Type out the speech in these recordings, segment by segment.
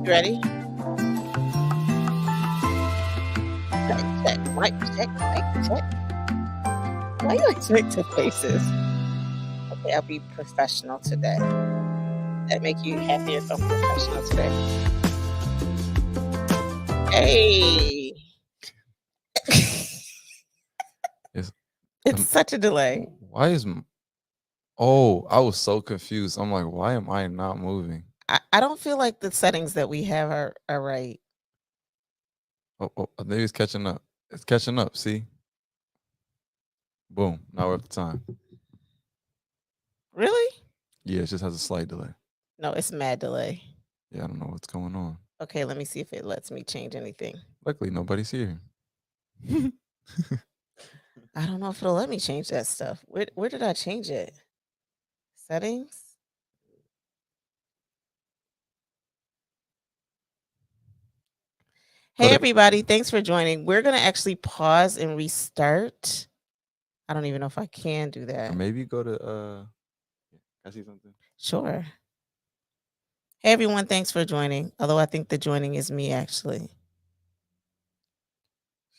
You ready? Mic check, mic check, mic check. Why you always make the faces? Okay, I'll be professional today. That make you happy if I'm professional today? Hey. It's, It's such a delay. why is oh, I was so confused. I'm like, why am I not moving? I don't feel like the settings that we have are right. Oh, maybe it's catching up. It's catching up. See, boom. Now we're at the time. Really? Yeah, it just has a slight delay. No, it's mad delay. Yeah, I don't know what's going on. Okay, let me see if it lets me change anything. Luckily, nobody's here. I don't know if it'll let me change that stuff. Where did I change it? Settings? Hey, everybody. Thanks for joining. We're going to actually pause and restart. I don't even know if I can do that. Or maybe go to, can I see something? Sure. Hey, everyone. Thanks for joining. Although I think the joining is me, actually.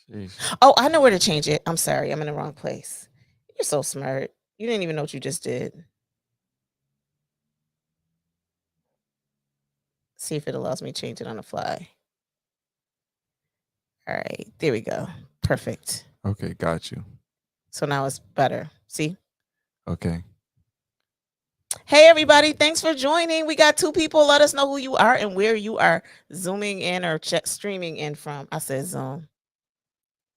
Sheesh. Oh, I know where to change it. I'm sorry. I'm in the wrong place. You're so smart. You didn't even know what you just did. See if it allows me to change it on the fly. All right. There we go. Perfect. Okay, got you. So now it's better. See? Okay. Hey, everybody. Thanks for joining. We got 2 people. Let us know who you are and where you are zooming in or streaming in from. I said Zoom.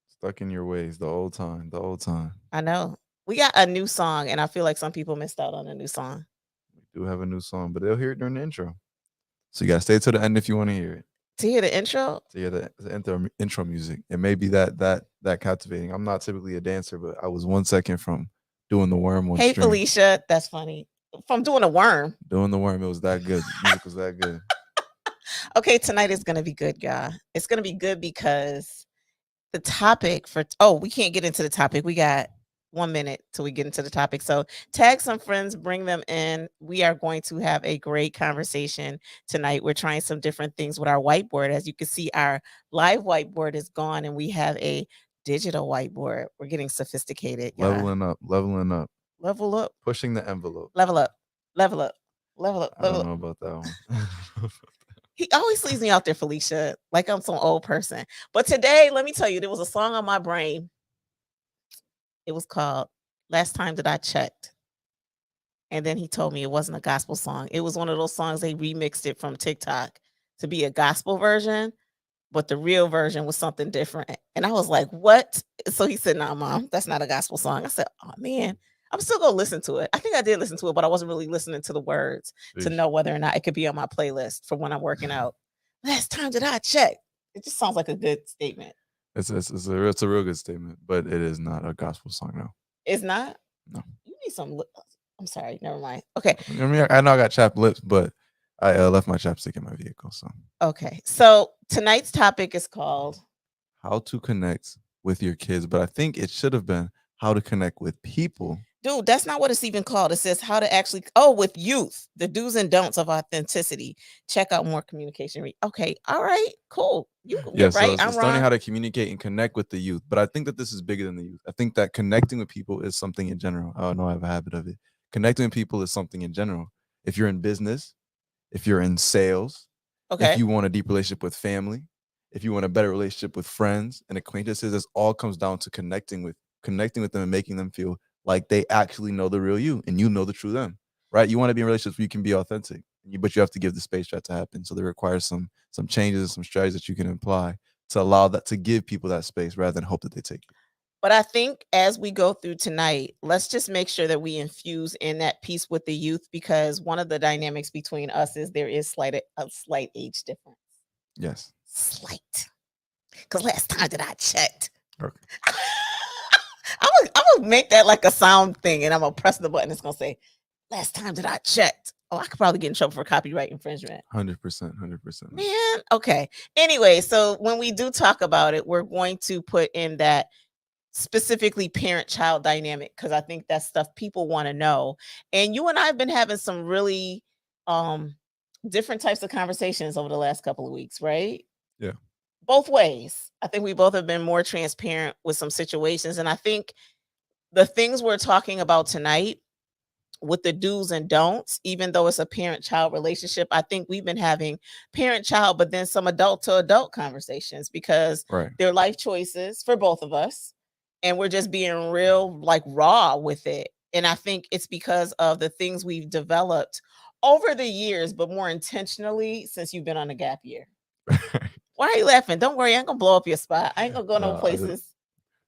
Stuck in your ways the old time. The old time. I know. We got a new song, and I feel like some people missed out on a new song. We do have a new song, but they'll hear it during the intro. So you got to stay to the end if you want to hear it. To hear the intro? To hear the intro music. It may be that captivating. I'm not typically a dancer, but I was 1 second from doing the worm on Hey, stream. Felicia. That's funny. From doing a worm. Doing the worm. It was that good. The music was that good. Okay, tonight is going to be good, y'all. It's going to be good because the topic for we can't get into the topic. We got 1 minute till we get into the topic. So tag some friends, bring them in. We are going to have a great conversation tonight. We're trying some different things with our whiteboard. As you can see, our live whiteboard is gone and we have a digital whiteboard. We're getting sophisticated. Leveling up. Level up. Pushing the envelope. Level up. Level up. Level up. I don't know about that one. He always leaves me out there, Felicia, like I'm some old person. But today, let me tell you, there was a song on my brain. It was called Last Time That I Checked. And then he told me it wasn't a gospel song. It was one of those songs they remixed it from TikTok to be a gospel version, but the real version was something different. And I was like, what? So he said, nah, Mom, that's not a gospel song. I said, oh, man, I'm still going to listen to it. I think I did listen to it, but I wasn't really listening to the words to know whether or not it could be on my playlist for when I'm working out. Last time that I checked. It just sounds like a good statement. It's a real good statement, but it is not a gospel song, no. It's not? No. You need some I'm sorry, never mind. Okay. I mean, I know I got chapped lips, but I left my chapstick in my vehicle. So okay. So tonight's topic is called How to Connect with Your Kids, but I think it should have been How to Connect with People. Dude, that's not what it's even called. It says how to actually with youth, the do's and don'ts of authenticity. Check out more communication. Okay, all right, cool. You're right. So it's learning how to communicate and connect with the youth. But I think that this is bigger than the youth. I think that connecting with people is something in general. I know I have a habit of it. Connecting with people is something in general. If you're in business, if you're in sales, if you want a deep relationship with family, if you want a better relationship with friends and acquaintances, this all comes down to connecting with them and making them feel like they actually know the real you and you know the true them, right? You want to be in relationships where you can be authentic, but you have to give the space for that to happen. So there requires some changes and some strategies that you can apply to allow that, to give people that space rather than hope that they take it. But I think as we go through tonight, let's just make sure that we infuse in that piece with the youth, because one of the dynamics between us is there is a slight age difference. Yes. Slight. Because last time that I checked. Okay. I'm gonna make that like a sound thing, and I'm gonna press the button. It's gonna say, "Last time that I checked." Oh, I could probably get in trouble for copyright infringement. 100%. Man, okay. Anyway, so when we do talk about it, we're going to put in that specifically parent-child dynamic, because I think that's stuff people want to know. And you and I have been having some really different types of conversations over the last couple of weeks, right? Yeah. Both ways. I think we both have been more transparent with some situations. And I think the things we're talking about tonight with the do's and don'ts, even though it's a parent-child relationship, I think we've been having parent-child, but then some adult-to-adult conversations because Right. they're life choices for both of us. And we're just being real, like raw with it. And I think it's because of the things we've developed over the years, but more intentionally since you've been on a gap year. Why are you laughing? Don't worry, I ain't gonna blow up your spot. I ain't gonna go no places.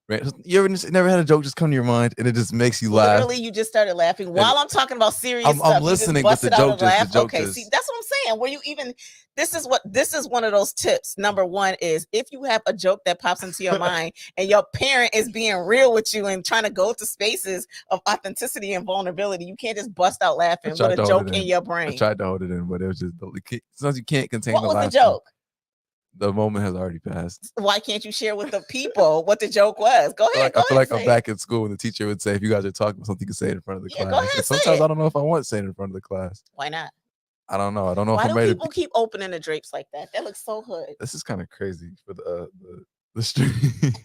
Right. You ever never had a joke just come to your mind and it just makes you laugh? Literally, you just started laughing while I'm talking about serious I'm stuff. listening, you but just the busted out joke a laugh. the joke Okay, see, that's what I'm saying. Where you even this is one of those tips. Number one is if you have a joke that pops into your mind and your parent is being real with you and trying to go to spaces of authenticity and vulnerability, you can't just bust out laughing with a joke in your brain. I tried to hold it in, but it was just sometimes you can't contain what the was laughter. the joke? The moment has already passed. Why can't you share with the people what the joke was? Go ahead. I feel like I'm back in school when the teacher would say, if you guys are talking about something, you can say it in front of the class. Go ahead, and sometimes I don't know if I want to say it in front of the class. Why not? I don't know. I don't know Why if I'm do ready people keep opening the drapes like that? That looks so hood. This is kind of crazy for the street.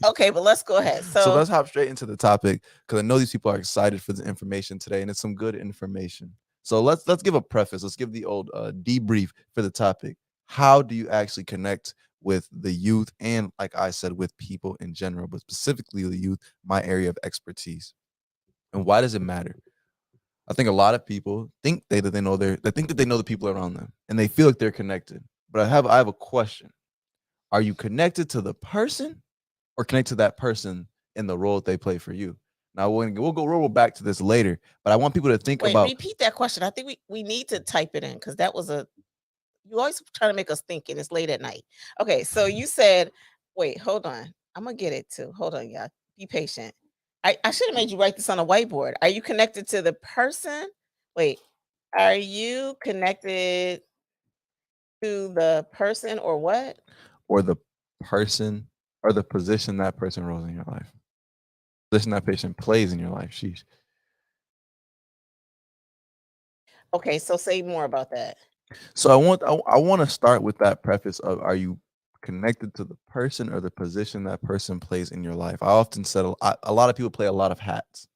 Okay, but let's go ahead. So let's hop straight into the topic because I know these people are excited for the information today, and it's some good information. So let's give a preface. Let's give the old debrief for the topic. How do you actually connect with the youth and, like I said, with people in general, but specifically the youth, my area of expertise? And why does it matter? I think a lot of people think they know the people around them and they feel like they're connected. But I have a question. Are you connected to the person or connected to that person in the role that they play for you? Now we'll roll back to this later, but I want people to think about. Repeat that question. I think we need to type it in because that was you always trying to make us think and it's late at night. Okay, so you said, wait, hold on. I'm gonna get it too. Hold on, y'all. Be patient. I should have made you write this on a whiteboard. Are you connected to the person? Wait, are you connected to the person or what? Or the person or the position that person rolls in your life. Position that person plays in your life. Sheesh. Okay, so say more about that. So I want to start with that preface of, are you connected to the person or the position that person plays in your life? I often said a lot of people play a lot of hats.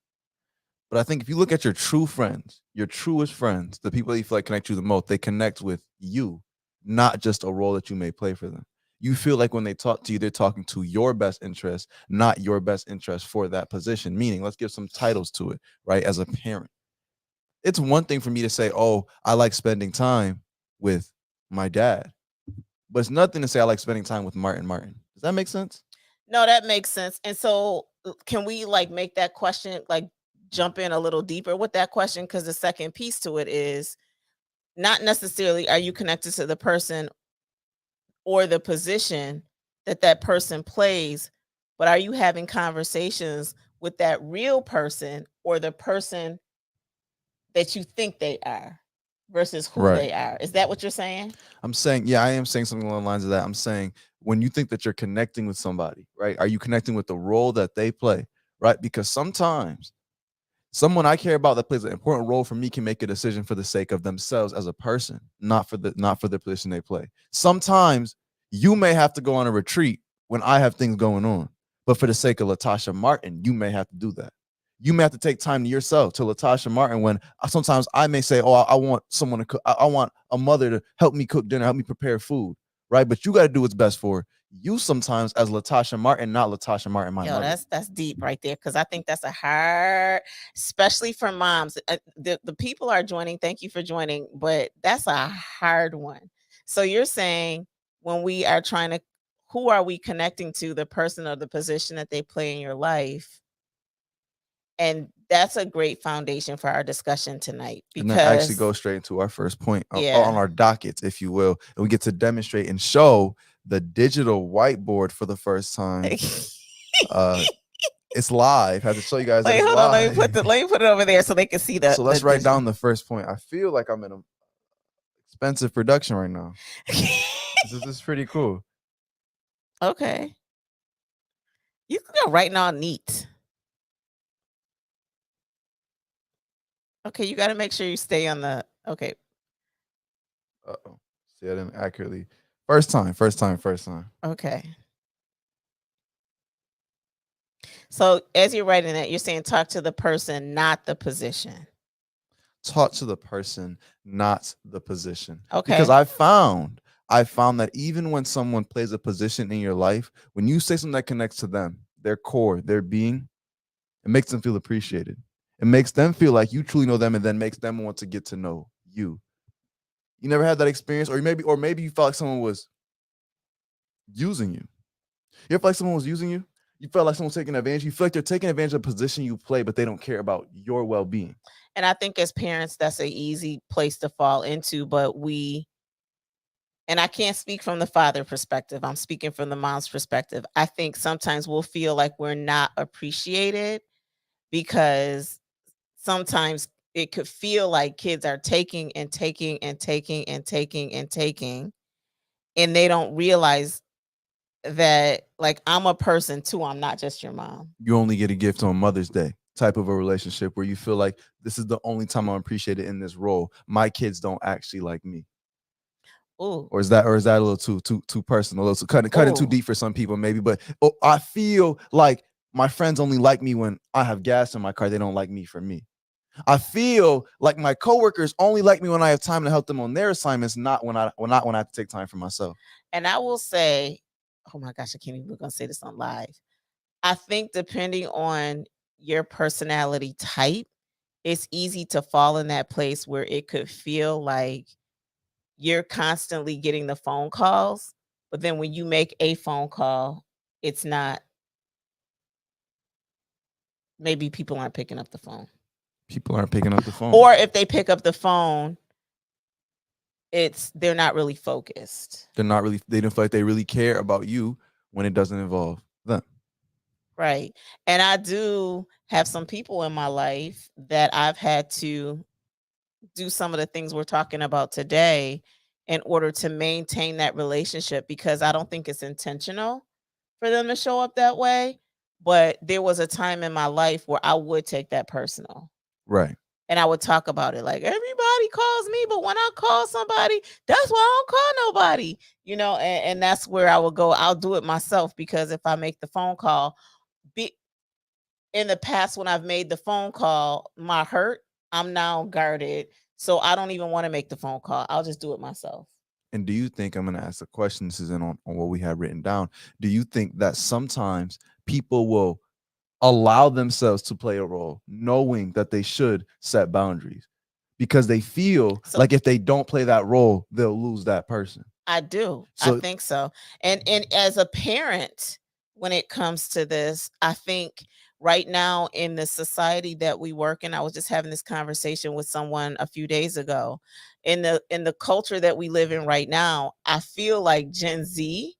But I think if you look at your true friends, your truest friends, the people that you feel like connect you the most, they connect with you, not just a role that you may play for them. You feel like when they talk to you, they're talking to your best interest, not your best interest for that position. Meaning, let's give some titles to it, right? As a parent, it's one thing for me to say, oh, I like spending time with my dad, but it's nothing to say I like spending time with Martin. Does that make sense? No, that makes sense. And so can we like make that question like jump in a little deeper with that question? Because the second piece to it is not necessarily are you connected to the person or the position that person plays, but are you having conversations with that real person or the person that you think they are versus who they are? Is that what you're saying? I'm saying, yeah, I am saying something along the lines of that. I'm saying when you think that you're connecting with somebody, right? Are you connecting with the role that they play, right? Because sometimes someone I care about that plays an important role for me can make a decision for the sake of themselves as a person, not for the position they play. Sometimes you may have to go on a retreat when I have things going on, but for the sake of Latasha Martin, you may have to do that. You may have to take time to yourself to Latasha Martin when sometimes I may say, oh, I want someone to cook. I want a mother to help me cook dinner, help me prepare food, right? But you got to do what's best for you sometimes as Latasha Martin, not Latasha Martin, my mother. That's deep right there because I think that's a hard, especially for moms. The people are joining. Thank you for joining, but that's a hard one. So you're saying when we are trying to, who are we connecting to, the person or the position that they play in your life? And that's a great foundation for our discussion tonight. Because and that actually goes straight into our first point on our dockets, if you will. And we get to demonstrate and show the digital whiteboard for the first time. It's live. I have to show you guys. Wait, hold on. Let me put it over there so they can see that. So let's write down the first point. I feel like I'm in an expensive production right now. This is pretty cool. Okay. You can go right now neat. Okay, you got to make sure you stay on the, okay. Uh-oh. See, I didn't accurately. First time. Okay. So as you're writing that, you're saying talk to the person, not the position. Talk to the person, not the position. Okay. Because I found that even when someone plays a position in your life, when you say something that connects to them, their core, their being, it makes them feel appreciated. It makes them feel like you truly know them, and then makes them want to get to know you. You never had that experience, or maybe you felt like someone was using you. You ever feel like someone was using you? You felt like someone's taking advantage. You feel like they're taking advantage of the position you play, but they don't care about your well-being. And I think as parents, that's an easy place to fall into, but and I can't speak from the father perspective. I'm speaking from the mom's perspective. I think sometimes we'll feel like we're not appreciated because sometimes it could feel like kids are taking and taking and taking and taking and taking, and they don't realize that, like, I'm a person too. I'm not just your mom. You only get a gift on Mother's Day type of a relationship where you feel like this is the only time I'm appreciated in this role. My kids don't actually like me. Ooh. Or is that a little too personal? A little cutting too deep for some people, maybe. But I feel like my friends only like me when I have gas in my car. They don't like me for me. I feel like my coworkers only like me when I have time to help them on their assignments, not when I have to take time for myself. And I will say, oh my gosh, I can't even gonna say this on live. I think depending on your personality type, it's easy to fall in that place where it could feel like you're constantly getting the phone calls, but then when you make a phone call, it's not, maybe people aren't picking up the phone. People aren't picking up the phone. Or if they pick up the phone, they're not really focused. They don't feel like they really care about you when it doesn't involve them. Right. And I do have some people in my life that I've had to do some of the things we're talking about today in order to maintain that relationship, because I don't think it's intentional for them to show up that way. But there was a time in my life where I would take that personal. Right. And I would talk about it like, everybody calls me, but when I call somebody, that's why I don't call nobody, and that's where I would go. I'll do it myself, because if I make the phone call, in the past, when I've made the phone call, my hurt, I'm now guarded. So I don't even want to make the phone call. I'll just do it myself. And do you think, I'm going to ask a question, this isn't on what we have written down. Do you think that sometimes people will allow themselves to play a role knowing that they should set boundaries because they feel like if they don't play that role, they'll lose that person? I do. I think so. And as a parent, when it comes to this, I think right now in the society that we work in, I was just having this conversation with someone a few days ago. In the culture that we live in right now, I feel like Gen Z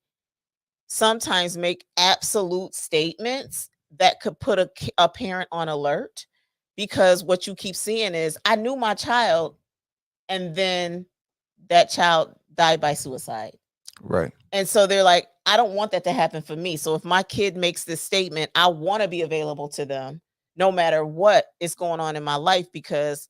sometimes make absolute statements that could put a parent on alert, because what you keep seeing is, I knew my child, and then that child died by suicide. Right. And so they're like, I don't want that to happen for me. So if my kid makes this statement, I want to be available to them no matter what is going on in my life, because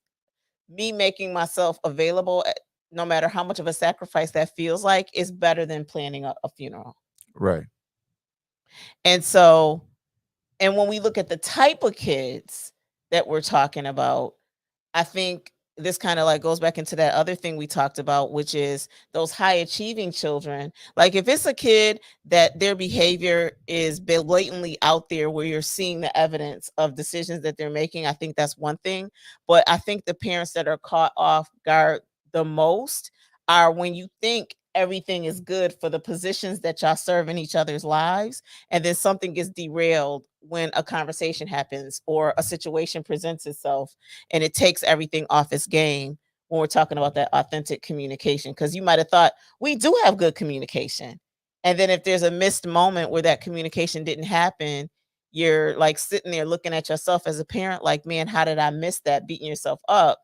me making myself available, no matter how much of a sacrifice that feels like, is better than planning a funeral. Right. And so, and when we look at the type of kids that we're talking about, I think this kind of like goes back into that other thing we talked about, which is those high achieving children. Like if it's a kid that their behavior is blatantly out there, where you're seeing the evidence of decisions that they're making, I think that's one thing. But I think the parents that are caught off guard the most are when you think everything is good for the positions that y'all serve in each other's lives, and then something gets derailed when a conversation happens or a situation presents itself, and it takes everything off its game when we're talking about that authentic communication. Because you might have thought we do have good communication, and then if there's a missed moment where that communication didn't happen, you're like sitting there looking at yourself as a parent like, man, how did I miss that? Beating yourself up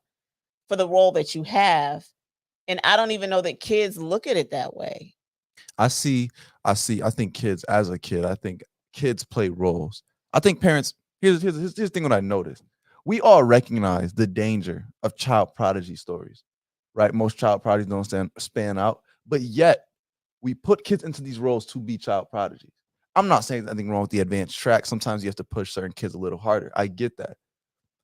for the role that you have. And I don't even know that kids look at it that way. I think kids, as a kid, I think kids play roles. I think parents, here's the thing what I noticed. We all recognize the danger of child prodigy stories, right? Most child prodigies don't span out, but yet we put kids into these roles to be child prodigies. I'm not saying there's anything wrong with the advanced track. Sometimes you have to push certain kids a little harder. I get that.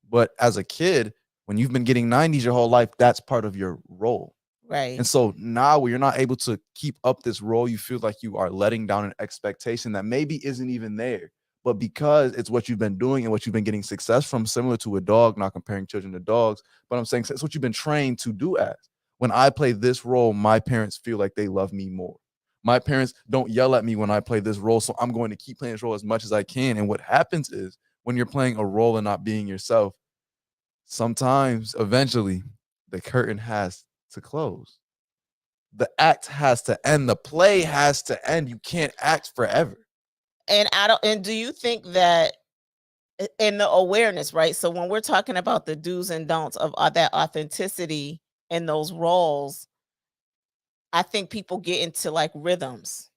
But as a kid, when you've been getting 90s your whole life, that's part of your role. Right. And so now when you're not able to keep up this role, you feel like you are letting down an expectation that maybe isn't even there. But because it's what you've been doing and what you've been getting success from, similar to a dog, not comparing children to dogs, but I'm saying it's what you've been trained to do as. When I play this role, my parents feel like they love me more. My parents don't yell at me when I play this role, so I'm going to keep playing this role as much as I can. And what happens is when you're playing a role and not being yourself, sometimes eventually the curtain has to close. The act has to end. The play has to end. You can't act forever. And do you think that in the awareness, right? So when we're talking about the do's and don'ts of that authenticity in those roles, I think people get into like rhythms,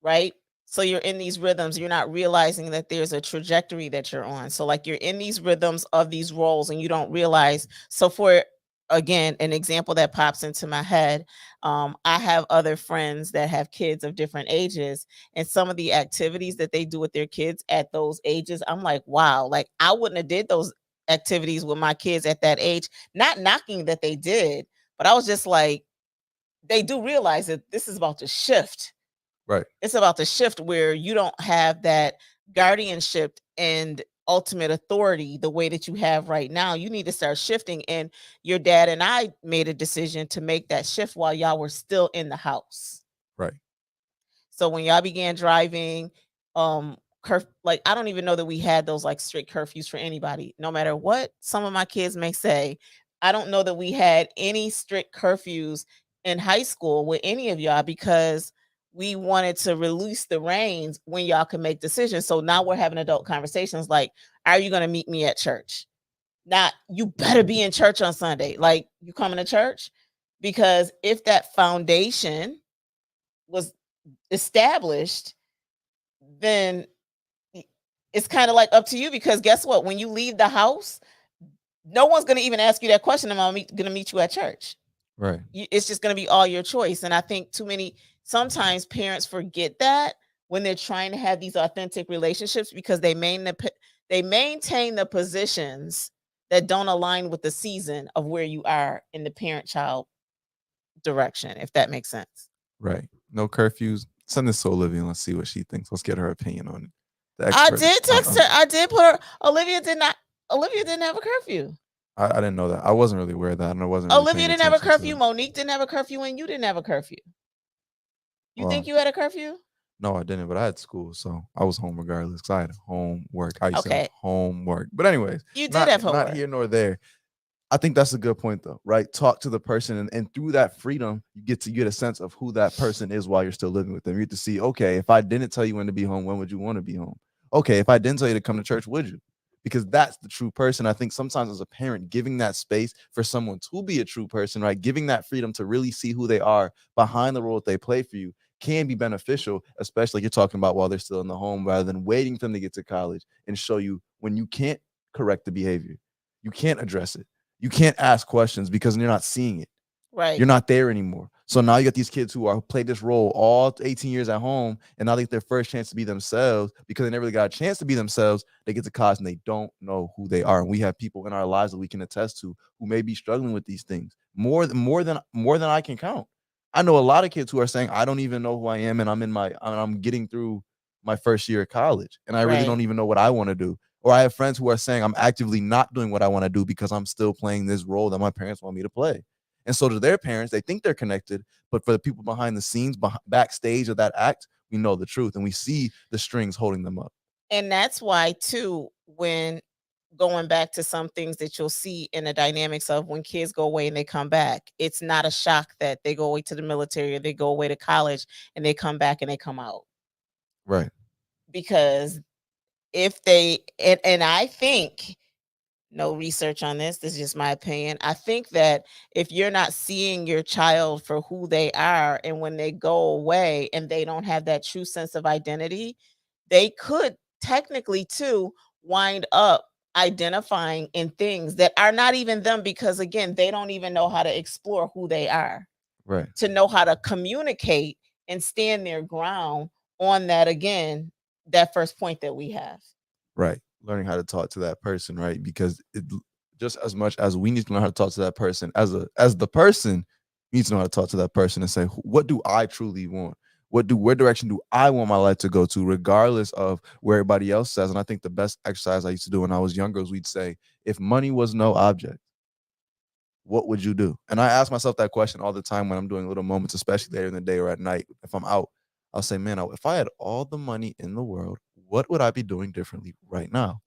right? So you're in these rhythms, you're not realizing that there's a trajectory that you're on. So like you're in these rhythms of these roles and you don't realize. So for again, an example that pops into my head, I have other friends that have kids of different ages, and some of the activities that they do with their kids at those ages, I'm like, wow, like I wouldn't have did those activities with my kids at that age. Not knocking that they did, but I was just like, they do realize that this is about to shift. Right. It's about the shift where you don't have that guardianship and ultimate authority the way that you have right now. You need to start shifting. And your dad and I made a decision to make that shift while y'all were still in the house. Right. So when y'all began driving, like I don't even know that we had those like strict curfews for anybody, no matter what some of my kids may say. I don't know that we had any strict curfews in high school with any of y'all because we wanted to release the reins when y'all can make decisions. So now we're having adult conversations like, are you going to meet me at church? Not, you better be in church on Sunday. Like, you coming to church? Because if that foundation was established, then it's kind of like up to you, because guess what? When you leave the house, no one's going to even ask you that question. Am I going to meet you at church? Right. It's just going to be all your choice. And I think sometimes parents forget that when they're trying to have these authentic relationships, because they maintain the positions that don't align with the season of where you are in the parent-child direction, if that makes sense. Right. No curfews. Send this to Olivia and let's see what she thinks. Let's get her opinion on it. I did text her. I did put her. Olivia didn't have a curfew. I didn't know that. I wasn't really aware of that. And I wasn't. Olivia didn't have a curfew. Monique didn't have a curfew, and you didn't have a curfew. You think you had a curfew? No, I didn't. But I had school, so I was home regardless because I had homework. I used to have homework. But anyways, you did have homework. Not here nor there. I think that's a good point, though, right? Talk to the person, and through that freedom, you get a sense of who that person is while you're still living with them. You get to see, okay, if I didn't tell you when to be home, when would you want to be home? Okay, if I didn't tell you to come to church, would you? Because that's the true person. I think sometimes as a parent, giving that space for someone to be a true person, right? Giving that freedom to really see who they are behind the role that they play for you can be beneficial, especially you're talking about while they're still in the home, rather than waiting for them to get to college and show you when you can't correct the behavior, you can't address it. You can't ask questions because you're not seeing it. Right. You're not there anymore. So now you got these kids who played this role all 18 years at home, and now they get their first chance to be themselves because they never really got a chance to be themselves. They get to college and they don't know who they are. And we have people in our lives that we can attest to who may be struggling with these things more than I can count. I know a lot of kids who are saying, I don't even know who I am, and I'm getting through my first year of college, and I really don't even know what I want to do. Or I have friends who are saying I'm actively not doing what I want to do because I'm still playing this role that my parents want me to play. And so to their parents, they think they're connected, but for the people behind the scenes, backstage of that act, we know the truth and we see the strings holding them up. And that's why, too, when going back to some things that you'll see in the dynamics of when kids go away and they come back, it's not a shock that they go away to the military or they go away to college and they come back and they come out. Right. Because if they, and I think, no research on this is just my opinion, I think that if you're not seeing your child for who they are, and when they go away and they don't have that true sense of identity, they could technically too wind up identifying in things that are not even them, because again, they don't even know how to explore who they are, Right. to know how to communicate and stand their ground on that, again, that first point that we have. Right. Learning how to talk to that person, right? Because just as much as we need to learn how to talk to that person, as the person needs to know how to talk to that person and say, what do I truly want? Where direction do I want my life to go to, regardless of where everybody else says? And I think the best exercise I used to do when I was younger was, we'd say, if money was no object, what would you do? And I ask myself that question all the time when I'm doing little moments, especially later in the day or at night. If I'm out, I'll say, man, if I had all the money in the world, what would I be doing differently right now?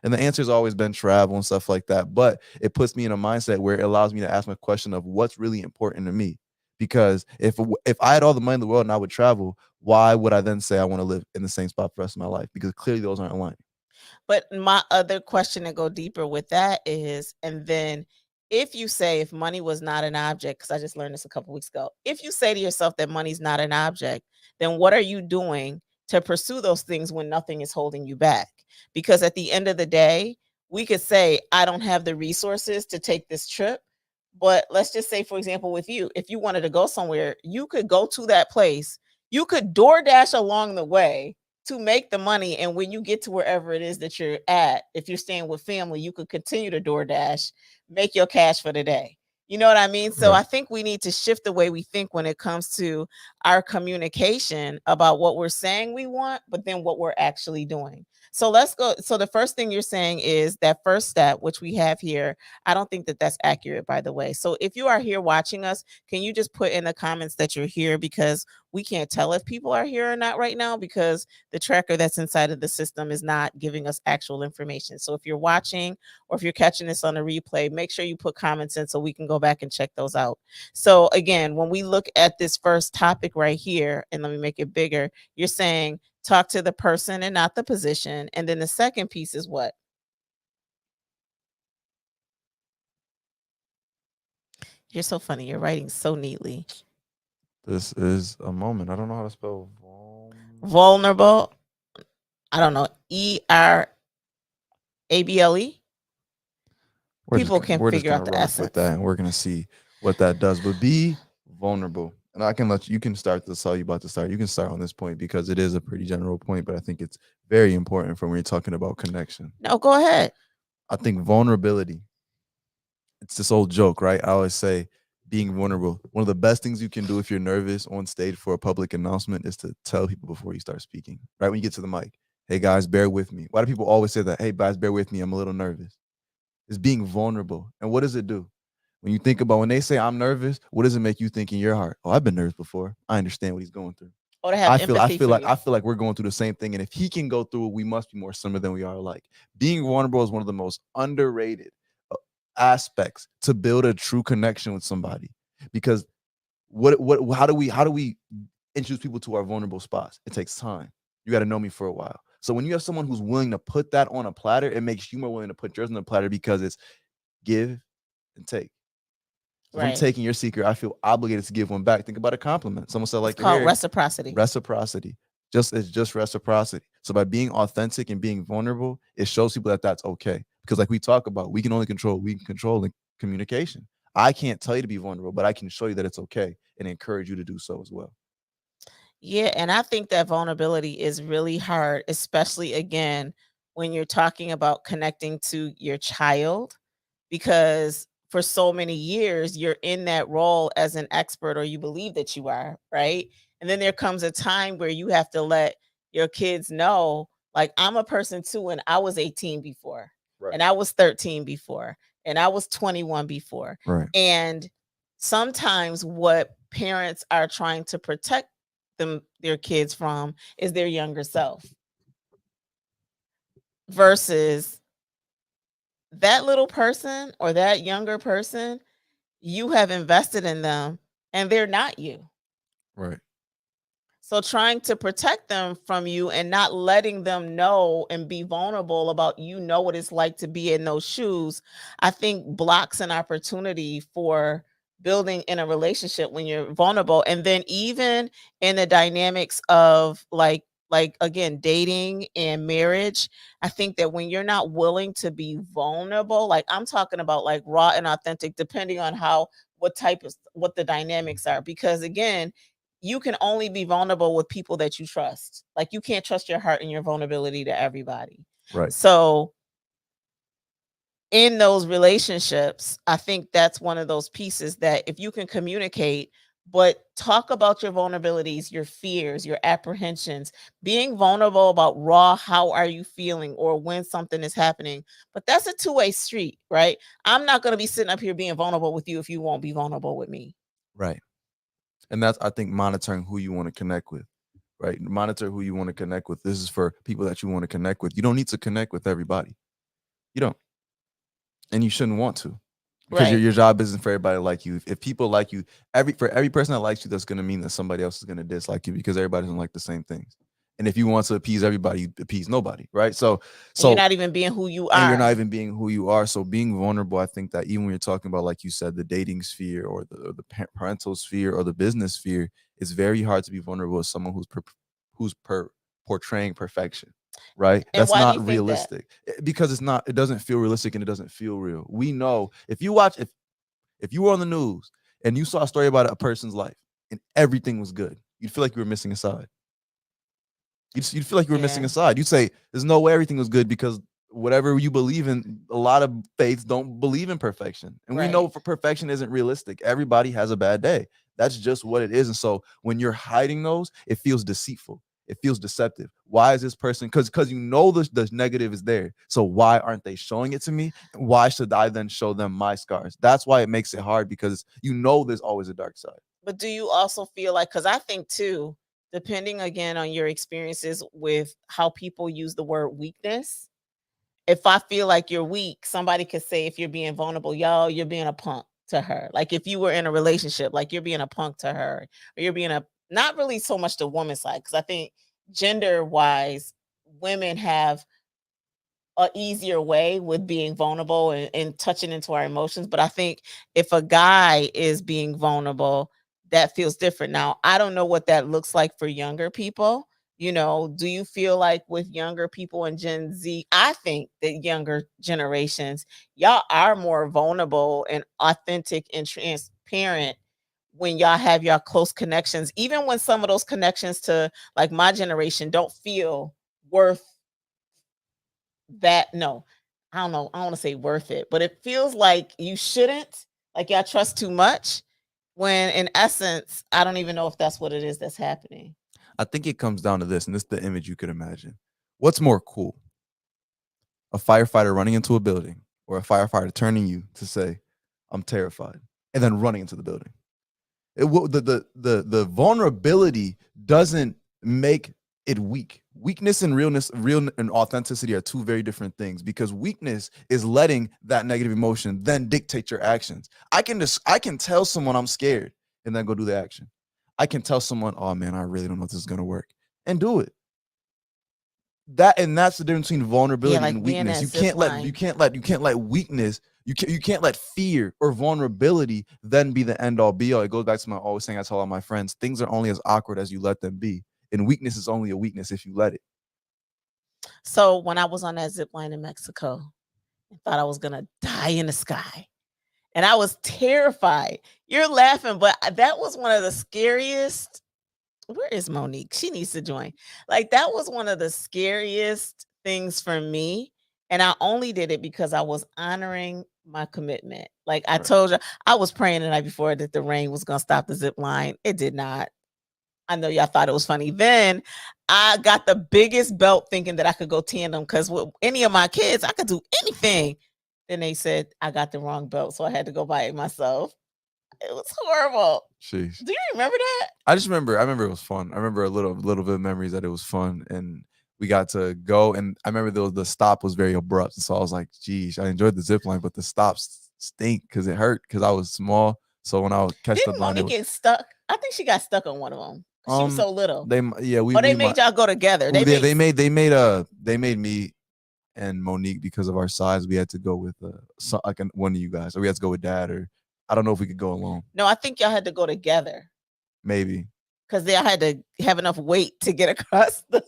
And the answer has always been travel and stuff like that. But it puts me in a mindset where it allows me to ask my question of what's really important to me. Because if I had all the money in the world and I would travel, why would I then say I want to live in the same spot for the rest of my life? Because clearly those aren't aligning. But my other question to go deeper with that is, and then if you say, if money was not an object, because I just learned this a couple weeks ago, if you say to yourself that money's not an object, then what are you doing to pursue those things when nothing is holding you back? Because at the end of the day, we could say, I don't have the resources to take this trip. But let's just say, for example, with you, if you wanted to go somewhere, you could go to that place. You could DoorDash along the way to make the money. And when you get to wherever it is that you're at, if you're staying with family, you could continue to DoorDash, make your cash for the day. You know what I mean? So Right. I think we need to shift the way we think when it comes to our communication about what we're saying we want, but then what we're actually doing. So let's go. So the first thing you're saying is that first step, which we have here. I don't think that that's accurate, by the way. So if you are here watching us, can you just put in the comments that you're here, because we can't tell if people are here or not right now, because the tracker that's inside of the system is not giving us actual information. So if you're watching or if you're catching this on a replay, make sure you put comments in so we can go back and check those out. So again, when we look at this first topic right here, and let me make it bigger, you're saying talk to the person and not the position. And then the second piece is what? You're so funny. You're writing so neatly. This is a moment. I don't know how to spell Vulnerable. I don't know. ERABLE. People can figure out the essence with that, and we're gonna see what that does. But be vulnerable. And I can let you can start this how you about to start. You can start on this point because it is a pretty general point, but I think it's very important for when you're talking about connection. No, go ahead. I think vulnerability, it's this old joke, right? I always say being vulnerable. One of the best things you can do if you're nervous on stage for a public announcement is to tell people before you start speaking, right? When you get to the mic, hey guys, bear with me. Why do people always say that? Hey guys, bear with me. I'm a little nervous. It's being vulnerable. And what does it do? When you think about when they say I'm nervous, what does it make you think in your heart? Oh, I've been nervous before. I understand what he's going through. Or to have I feel empathy for like you. I feel like we're going through the same thing. And if he can go through it, we must be more similar than we are alike. Being vulnerable is one of the most underrated aspects to build a true connection with somebody. Because how do we introduce people to our vulnerable spots? It takes time. You got to know me for a while. So when you have someone who's willing to put that on a platter, it makes you more willing to put yours on the platter, because it's give and take. If I'm taking your secret, I feel obligated to give one back. Think about a compliment. Someone said, like, it's called reciprocity. Reciprocity. It's just reciprocity. So by being authentic and being vulnerable, it shows people that that's okay. Because like we talk about, we can control the communication. I can't tell you to be vulnerable, but I can show you that it's okay and encourage you to do so as well. Yeah, and I think that vulnerability is really hard, especially again when you're talking about connecting to your child, because for so many years you're in that role as an expert, or you believe that you are, right? And then there comes a time where you have to let your kids know, like, I'm a person too, and I was 18 before, Right. and I was 13 before, and I was 21 before. Right. And sometimes what parents are trying to protect their kids from is their younger self, versus that little person or that younger person, you have invested in them and they're not you. Right. So trying to protect them from you and not letting them know and be vulnerable about, what it's like to be in those shoes, I think blocks an opportunity for building in a relationship when you're vulnerable. And then even in the dynamics of like like again, dating and marriage, I think that when you're not willing to be vulnerable, like I'm talking about like raw and authentic, depending on how what the dynamics are. Because again, you can only be vulnerable with people that you trust. Like you can't trust your heart and your vulnerability to everybody. Right. So in those relationships, I think that's one of those pieces that if you can communicate, but talk about your vulnerabilities, your fears, your apprehensions, being vulnerable about raw, how are you feeling, or when something is happening. But that's a two-way street, right? I'm not going to be sitting up here being vulnerable with you if you won't be vulnerable with me. Right. And that's, I think, monitoring who you want to connect with, right? Monitor who you want to connect with. This is for people that you want to connect with. You don't need to connect with everybody. You don't. And you shouldn't want to. Because Right. your job isn't for everybody to like you. If people like you, for every person that likes you, that's going to mean that somebody else is going to dislike you, because everybody doesn't like the same things. And if you want to appease everybody, you appease nobody, right? So you're not even being who you are. And you're not even being who you are. So being vulnerable, I think that even when you're talking about, like you said, the dating sphere or the parental sphere or the business sphere, it's very hard to be vulnerable with someone who's portraying perfection, right? And That's why do you not think that? realistic. Because it doesn't feel realistic and it doesn't feel real. We know if you were on the news and you saw a story about a person's life and everything was good, you'd feel like you were missing a side. You'd feel like you were missing a side. You'd say, there's no way everything was good, because whatever you believe in, a lot of faiths don't believe in perfection. And we know for perfection isn't realistic. Everybody has a bad day. That's just what it is. And so when you're hiding those, it feels deceitful. It feels deceptive. Why is this person? Because you know the negative is there. So why aren't they showing it to me? Why should I then show them my scars? That's why it makes it hard, because you know there's always a dark side. But do you also feel like, because I think too, depending again on your experiences with how people use the word weakness, if I feel like you're weak, somebody could say, if you're being vulnerable, yo, you're being a punk to her. Like if you were in a relationship, like you're being a punk to her, or you're being not really so much the woman's side, because I think gender wise, women have a easier way with being vulnerable and touching into our emotions. But I think if a guy is being vulnerable, that feels different. Now, I don't know what that looks like for younger people. Do you feel like with younger people and Gen Z, I think that younger generations, y'all are more vulnerable and authentic and transparent when y'all have your close connections, even when some of those connections to like my generation don't feel worth that. No, I don't know. I don't want to say worth it, but it feels like you shouldn't, like y'all trust too much, when in essence, I don't even know if that's what it is that's happening. I think it comes down to this, and this is the image you could imagine. What's more cool? A firefighter running into a building, or a firefighter turning you to say, I'm terrified, and then running into the building? The vulnerability doesn't make it weak. Weakness and real and authenticity are two very different things, because weakness is letting that negative emotion then dictate your actions. I can tell someone I'm scared and then go do the action. I can tell someone, oh man, I really don't know if this is gonna work, and do it. That's the difference between vulnerability and weakness. You can't let weakness, you can't let fear or vulnerability then be the end all be all. It goes back to my always saying, I tell all my friends, things are only as awkward as you let them be. And weakness is only a weakness if you let it. So when I was on that zip line in Mexico, I thought I was gonna die in the sky. And I was terrified. You're laughing, but that was one of the scariest. Where is Monique? She needs to join. Like that was one of the scariest things for me. And I only did it because I was honoring my commitment. Like I told you, I was praying the night before that the rain was going to stop the zip line. It did not. I know y'all thought it was funny. Then I got the biggest belt thinking that I could go tandem, because with any of my kids, I could do anything. Then they said I got the wrong belt, so I had to go buy it myself. It was horrible. Jeez. Do you remember that? I remember it was fun. I remember a little bit of memories that it was fun, and we got to go. And I remember the stop was very abrupt, so I was like, geez, I enjoyed the zip line, but the stops stink because it hurt, because I was small. So when I would catch the line, Monique get stuck. I think she got stuck on one of them. She was so little. They made y'all go together. They made me and Monique, because of our size, we had to go with one of you guys, or we had to go with Dad, or I don't know if we could go alone. No, I think y'all had to go together. Maybe. Because they had to have enough weight to get across the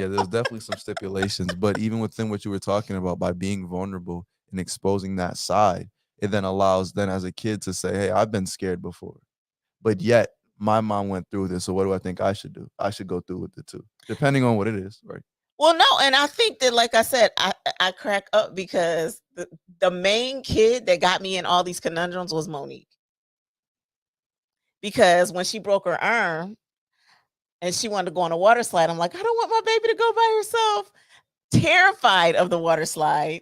Yeah, there's definitely some stipulations, but even within what you were talking about, by being vulnerable and exposing that side, it then allows then as a kid to say, "Hey, I've been scared before, but yet my mom went through this, so what do I think I should do? I should go through with it too, depending on what it is, right?" Well, no, and I think that, like I said, I crack up because the main kid that got me in all these conundrums was Monique. Because when she broke her arm and she wanted to go on a water slide, I'm like, I don't want my baby to go by herself. Terrified of the water slide.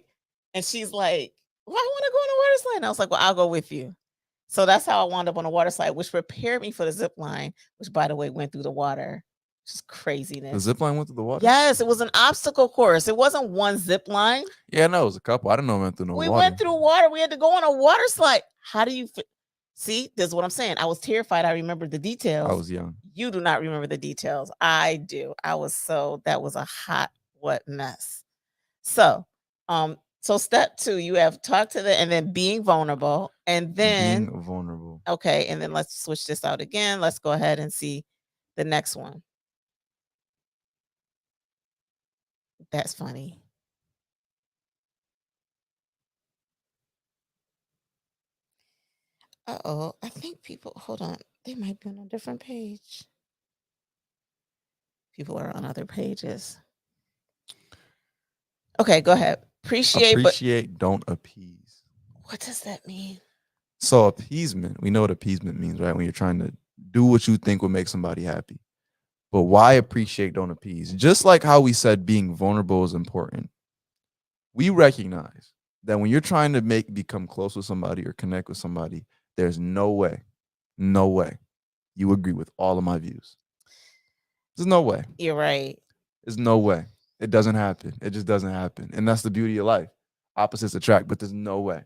And she's like, well, I want to go on a water slide. And I was like, well, I'll go with you. So that's how I wound up on a water slide, which prepared me for the zip line, which, by the way, went through the water. Just The craziness. zip line went through the water. Yes, it was an obstacle course. It wasn't one zip line. Yeah, no, it was a couple. I didn't know it went through no We water. went through water. We had to go on a water slide. How do you see? This is what I'm saying. I was terrified. I remember the details. I was young. You do not remember the details. I do. That was a hot, wet mess. So, so step 2, you have talked to and then being vulnerable, and then Being vulnerable. okay, and then let's switch this out again. Let's go ahead and see the next one. That's funny. Uh-oh, I think people, hold on. They might be on a different page. People are on other pages. Okay, go ahead. Appreciate, don't appease. What does that mean? So appeasement, we know what appeasement means, right? When you're trying to do what you think will make somebody happy. But why appreciate, don't appease? Just like how we said being vulnerable is important. We recognize that when you're trying to become close with somebody or connect with somebody, there's no way you agree with all of my views. There's no way. You're right. There's no way. It doesn't happen. It just doesn't happen. And that's the beauty of life. Opposites attract, but there's no way.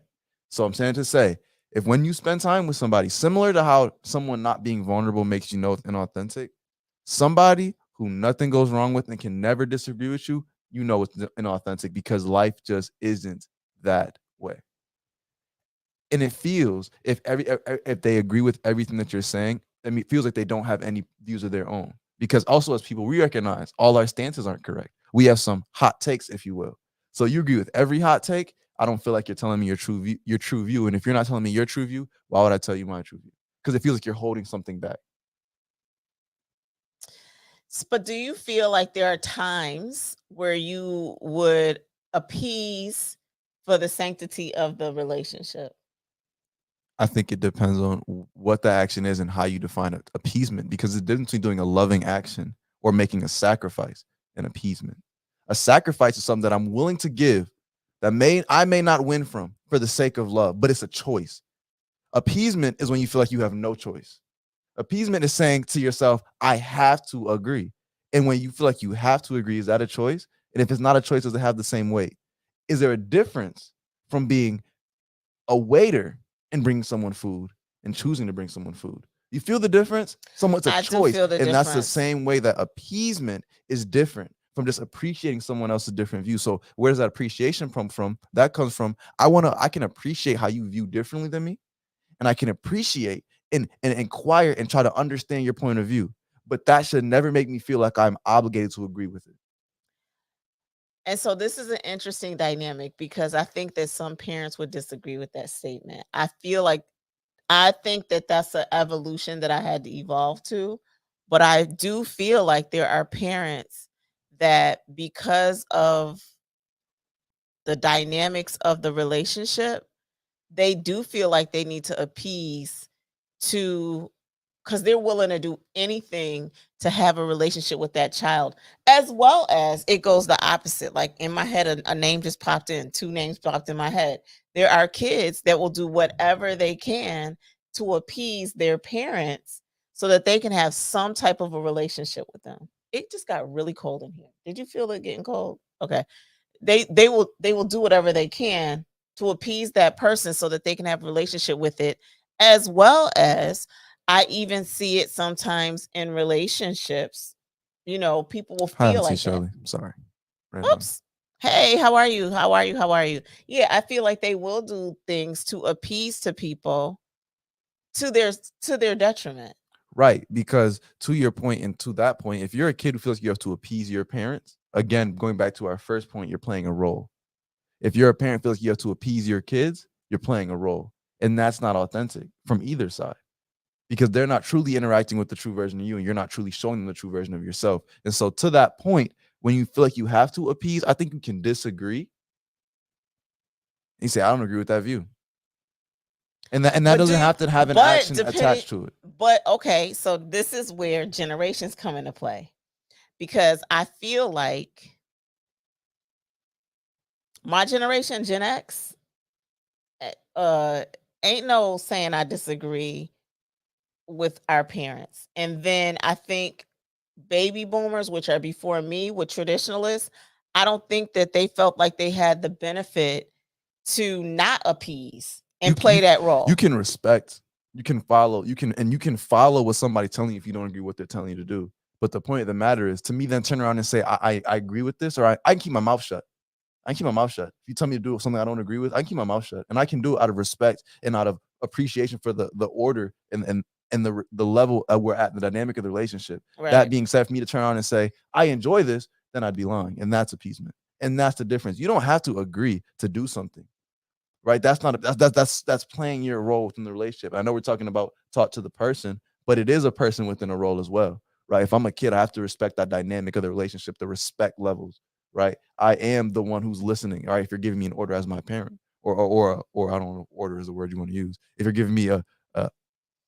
So I'm saying to say, if when you spend time with somebody, similar to how someone not being vulnerable makes you know it's inauthentic, somebody who nothing goes wrong with and can never disagree with you, you know it's inauthentic because life just isn't that way. And it feels if they agree with everything that you're saying, I mean, it feels like they don't have any views of their own. Because also as people, we recognize all our stances aren't correct. We have some hot takes, if you will. So you agree with every hot take. I don't feel like you're telling me your true view. And if you're not telling me your true view, why would I tell you my true view? Because it feels like you're holding something back. But do you feel like there are times where you would appease for the sanctity of the relationship? I think it depends on what the action is and how you define it. Appeasement, because the difference between doing a loving action or making a sacrifice and appeasement. A sacrifice is something that I'm willing to give that I may not win from for the sake of love, but it's a choice. Appeasement is when you feel like you have no choice. Appeasement is saying to yourself, I have to agree. And when you feel like you have to agree, is that a choice? And if it's not a choice, does it have the same weight? Is there a difference from being a waiter and bringing someone food and choosing to bring someone food? You feel the difference? It's a choice. And that's the same way that appeasement is different from just appreciating someone else's different view. So where does that appreciation come from? That comes from, I can appreciate how you view differently than me. And I can appreciate and inquire and try to understand your point of view. But that should never make me feel like I'm obligated to agree with it. And so this is an interesting dynamic because I think that some parents would disagree with that statement. I think that that's an evolution that I had to evolve to. But I do feel like there are parents that, because of the dynamics of the relationship, they do feel like they need to appease because they're willing to do anything to have a relationship with that child, as well as it goes the opposite. Like in my head, a name just popped in, 2 names popped in my head. There are kids that will do whatever they can to appease their parents so that they can have some type of a relationship with them. It just got really cold in here. Did you feel it getting cold? Okay. They will do whatever they can to appease that person so that they can have a relationship with it, as well as I even see it sometimes in relationships. People will feel like Shirley. that. I'm sorry. Oops. Hey, how are you? How are you? How are you? Yeah, I feel like they will do things to appease to people to their detriment. Right, because to your point and to that point, if you're a kid who feels like you have to appease your parents, again, going back to our first point, you're playing a role. If you're a parent, feels like you have to appease your kids, you're playing a role. And that's not authentic from either side, because they're not truly interacting with the true version of you, and you're not truly showing them the true version of yourself. And so to that point, when you feel like you have to appease, I think you can disagree. You say, I don't agree with that view. And that doesn't have to have an action attached to it. But okay, so this is where generations come into play, because I feel like my generation, Gen X, ain't no saying I disagree with our parents. And then I think baby boomers, which are before me, with traditionalists, I don't think that they felt like they had the benefit to not appease and play that role. You can respect, you can follow, you can follow what somebody telling you if you don't agree with what they're telling you to do. But the point of the matter is, to me, then turn around and say, I agree with this, or I can keep my mouth shut. I can keep my mouth shut. If you tell me to do something I don't agree with, I can keep my mouth shut. And I can do it out of respect and out of appreciation for the order and the level we're at, the dynamic of the relationship. Right. That being said, for me to turn around and say, I enjoy this, then I'd be lying. And that's appeasement. And that's the difference. You don't have to agree to do something. Right? That's not that's playing your role within the relationship. I know we're talking about talk to the person, but it is a person within a role as well. Right? If I'm a kid, I have to respect that dynamic of the relationship, the respect levels. Right? I am the one who's listening. All right, if you're giving me an order as my parent, or I don't know, order is the word you want to use. If you're giving me a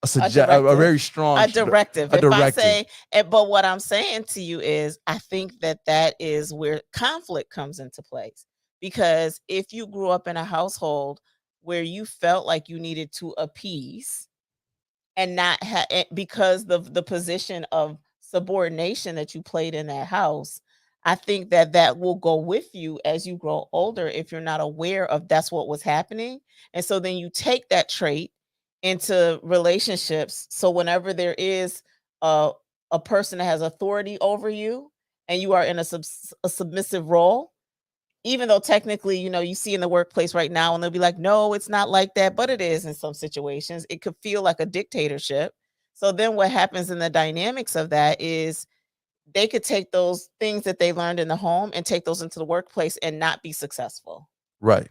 very strong directive. If I say, but what I'm saying to you is, I think that is where conflict comes into place. Because if you grew up in a household where you felt like you needed to appease and not because the position of subordination that you played in that house, I think that will go with you as you grow older if you're not aware of that's what was happening. And so then you take that trait into relationships. So whenever there is a person that has authority over you and you are in a submissive role, even though technically, you see in the workplace right now, and they'll be like, no, it's not like that, but it is in some situations. It could feel like a dictatorship. So then what happens in the dynamics of that is they could take those things that they learned in the home and take those into the workplace and not be successful. Right.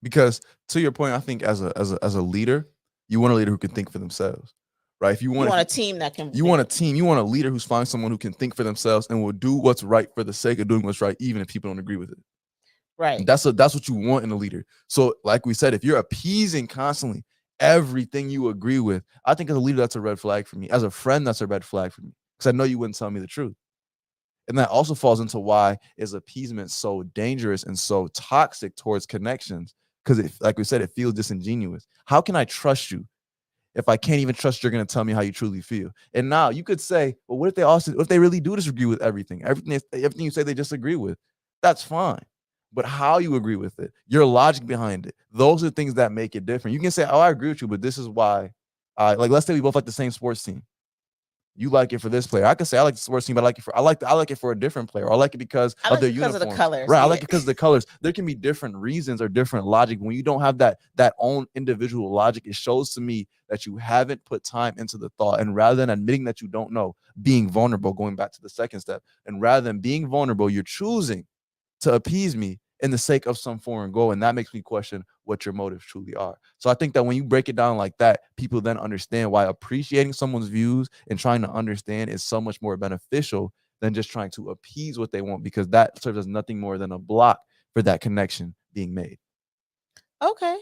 Because to your point, I think as a leader, you want a leader who can think for themselves. Right? If you want a team that can, you want a leader who's finding someone who can think for themselves and will do what's right for the sake of doing what's right, even if people don't agree with it. Right. That's what you want in a leader. So, like we said, if you're appeasing constantly everything you agree with, I think as a leader, that's a red flag for me. As a friend, that's a red flag for me, because I know you wouldn't tell me the truth. And that also falls into why is appeasement so dangerous and so toxic towards connections, because like we said, it feels disingenuous. How can I trust you if I can't even trust you're going to tell me how you truly feel? And now you could say, well, what if they really do disagree with everything you say they disagree with? That's fine. But how you agree with it, your logic behind it, those are the things that make it different. You can say, oh, I agree with you, but this is why. Let's say we both like the same sports team. You like it for this player. I could say I like the sports team, but I like it for a different player. Or I like it because of their uniforms. Of the colors. Right. Yeah. I like it because of the colors. There can be different reasons or different logic. When you don't have that own individual logic, it shows to me that you haven't put time into the thought. And rather than admitting that you don't know, being vulnerable, going back to the second step, and rather than being vulnerable, you're choosing to appease me in the sake of some foreign goal. And that makes me question what your motives truly are. So I think that when you break it down like that, people then understand why appreciating someone's views and trying to understand is so much more beneficial than just trying to appease what they want, because that serves as nothing more than a block for that connection being made. Okay.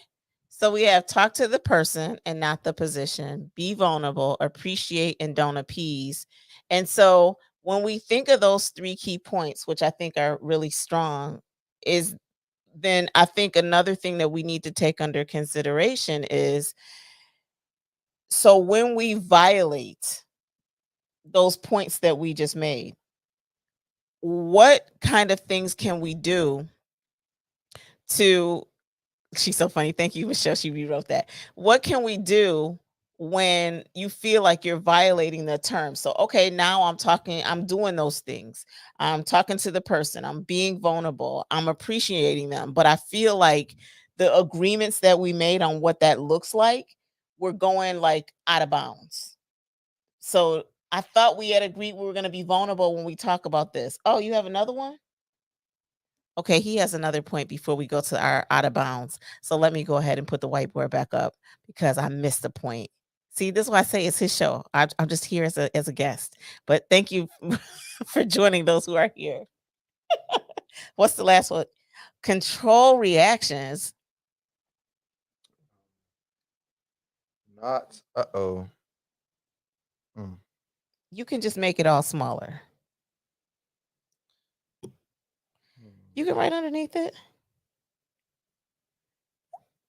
So we have talk to the person and not the position, be vulnerable, appreciate, and don't appease. And so when we think of those 3 key points, which I think are really strong, is then I think another thing that we need to take under consideration is, so when we violate those points that we just made, what kind of things can we do to, she's so funny. Thank you, Michelle. She rewrote that. What can we do when you feel like you're violating the terms? So, okay, now I'm doing those things. I'm talking to the person. I'm being vulnerable. I'm appreciating them. But I feel like the agreements that we made on what that looks like, we're going like out of bounds. So I thought we had agreed we were going to be vulnerable when we talk about this. Oh, you have another one? Okay, he has another point before we go to our out of bounds. So let me go ahead and put the whiteboard back up because I missed the point. See, this is why I say it's his show. I'm just here as a guest. But thank you for joining those who are here. What's the last one? Control reactions. Not. Uh-oh. You can just make it all smaller. You can write underneath it.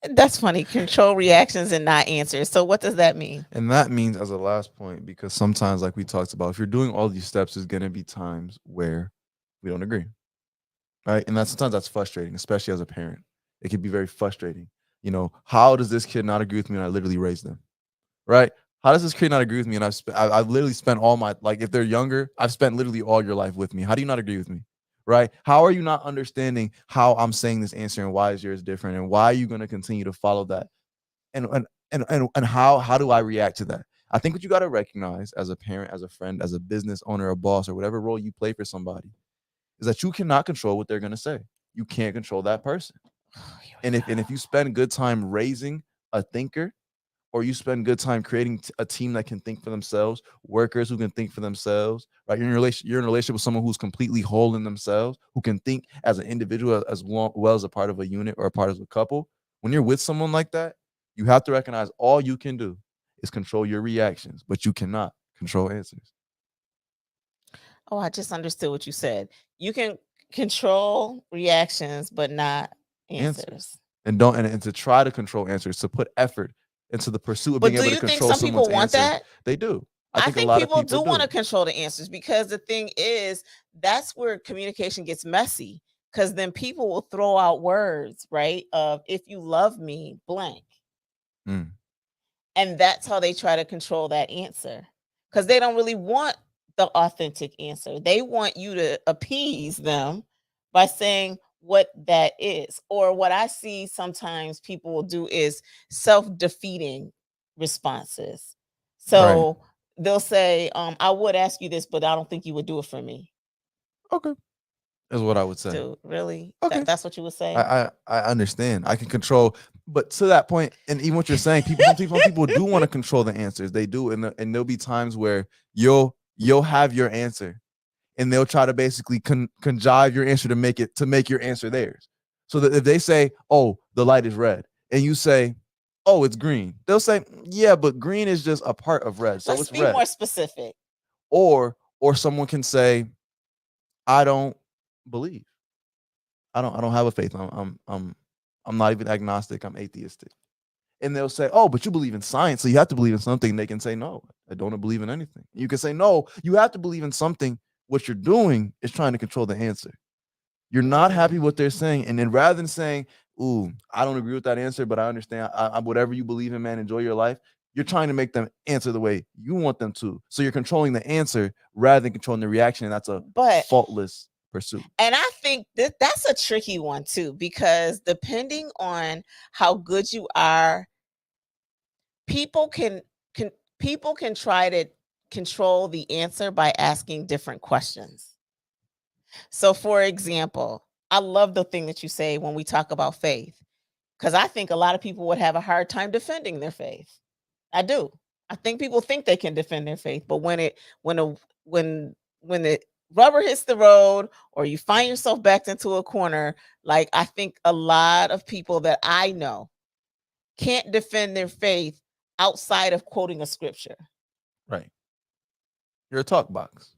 That's funny. Control reactions and not answers. So what does that mean? And that means, as a last point, because sometimes, like we talked about, if you're doing all these steps, there's going to be times where we don't agree, right? And sometimes that's frustrating, especially as a parent. It can be very frustrating. You know, how does this kid not agree with me when I literally raised them, right? How does this kid not agree with me? And I've literally spent all my, like, if they're younger, I've spent literally all your life with me. How do you not agree with me? Right? How are you not understanding how I'm saying this answer and why is yours different? And why are you going to continue to follow that? And how do I react to that? I think what you got to recognize as a parent, as a friend, as a business owner, a boss, or whatever role you play for somebody is that you cannot control what they're going to say. You can't control that person. And if you spend good time raising a thinker, or you spend good time creating a team that can think for themselves, workers who can think for themselves, right? You're in a relationship with someone who's completely whole in themselves, who can think as an individual as well as a part of a unit or a part of a couple. When you're with someone like that, you have to recognize all you can do is control your reactions, but you cannot control answers. Oh, I just understood what you said. You can control reactions, but not answers. And to try to control answers, to put effort into the pursuit of But being do able to you think control some people someone's want answer. that? They do. I think think a lot people of people do want to control the answers, because the thing is, that's where communication gets messy, because then people will throw out words, right? Of, if you love me, blank. Mm. And that's how they try to control that answer, because they don't really want the authentic answer. They want you to appease them by saying what that is. Or what I see sometimes people will do is self-defeating responses. So they'll say, I would ask you this, but I don't think you would do it for me. Okay. Is what I would say. Dude, really? Okay. That's what you would say? I understand. I can control, but to that point, and even what you're saying, some people do want to control the answers. They do, and there'll be times where you'll have your answer, and they'll try to basically conjive your answer to make your answer theirs. So that if they say, "Oh, the light is red," and you say, "Oh, it's green," they'll say, "Yeah, but green is just a part of red, so Let's it's be red." more specific. Or someone can say, "I don't believe. I don't have a faith. I'm not even agnostic. I'm atheistic." And they'll say, "Oh, but you believe in science, so you have to believe in something." And they can say, "No, I don't believe in anything." You can say, "No, you have to believe in something." What you're doing is trying to control the answer. You're not happy with what they're saying, and then rather than saying, "Ooh, I don't agree with that answer, but I understand. Whatever you believe in, man, enjoy your life." You're trying to make them answer the way you want them to. So you're controlling the answer rather than controlling the reaction, and that's a faultless pursuit. And I think that's a tricky one too, because depending on how good you are, people can try to control the answer by asking different questions. So for example, I love the thing that you say when we talk about faith, because I think a lot of people would have a hard time defending their faith. I do. I think people think they can defend their faith, but when the rubber hits the road, or you find yourself backed into a corner, like, I think a lot of people that I know can't defend their faith outside of quoting a scripture. Right. You're a talk box.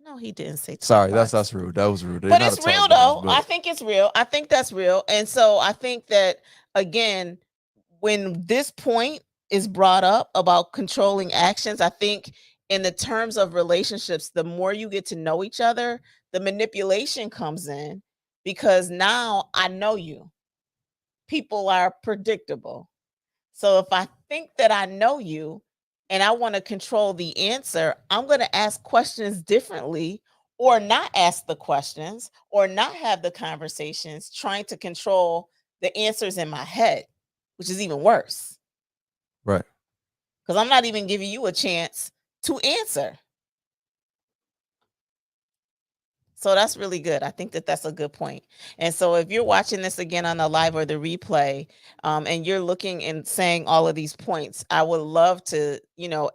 No, he didn't say talk Sorry, box. that's rude. That was rude. But it's real though. I think it's real. I think that's real. And so I think that, again, when this point is brought up about controlling actions, I think in the terms of relationships, the more you get to know each other, the manipulation comes in, because now I know you. People are predictable. So if I think that I know you and I want to control the answer, I'm going to ask questions differently, or not ask the questions, or not have the conversations, trying to control the answers in my head, which is even worse. Right. Because I'm not even giving you a chance to answer. So that's really good. I think that that's a good point. And so if you're watching this again on the live or the replay, and you're looking and saying all of these points, I would love to,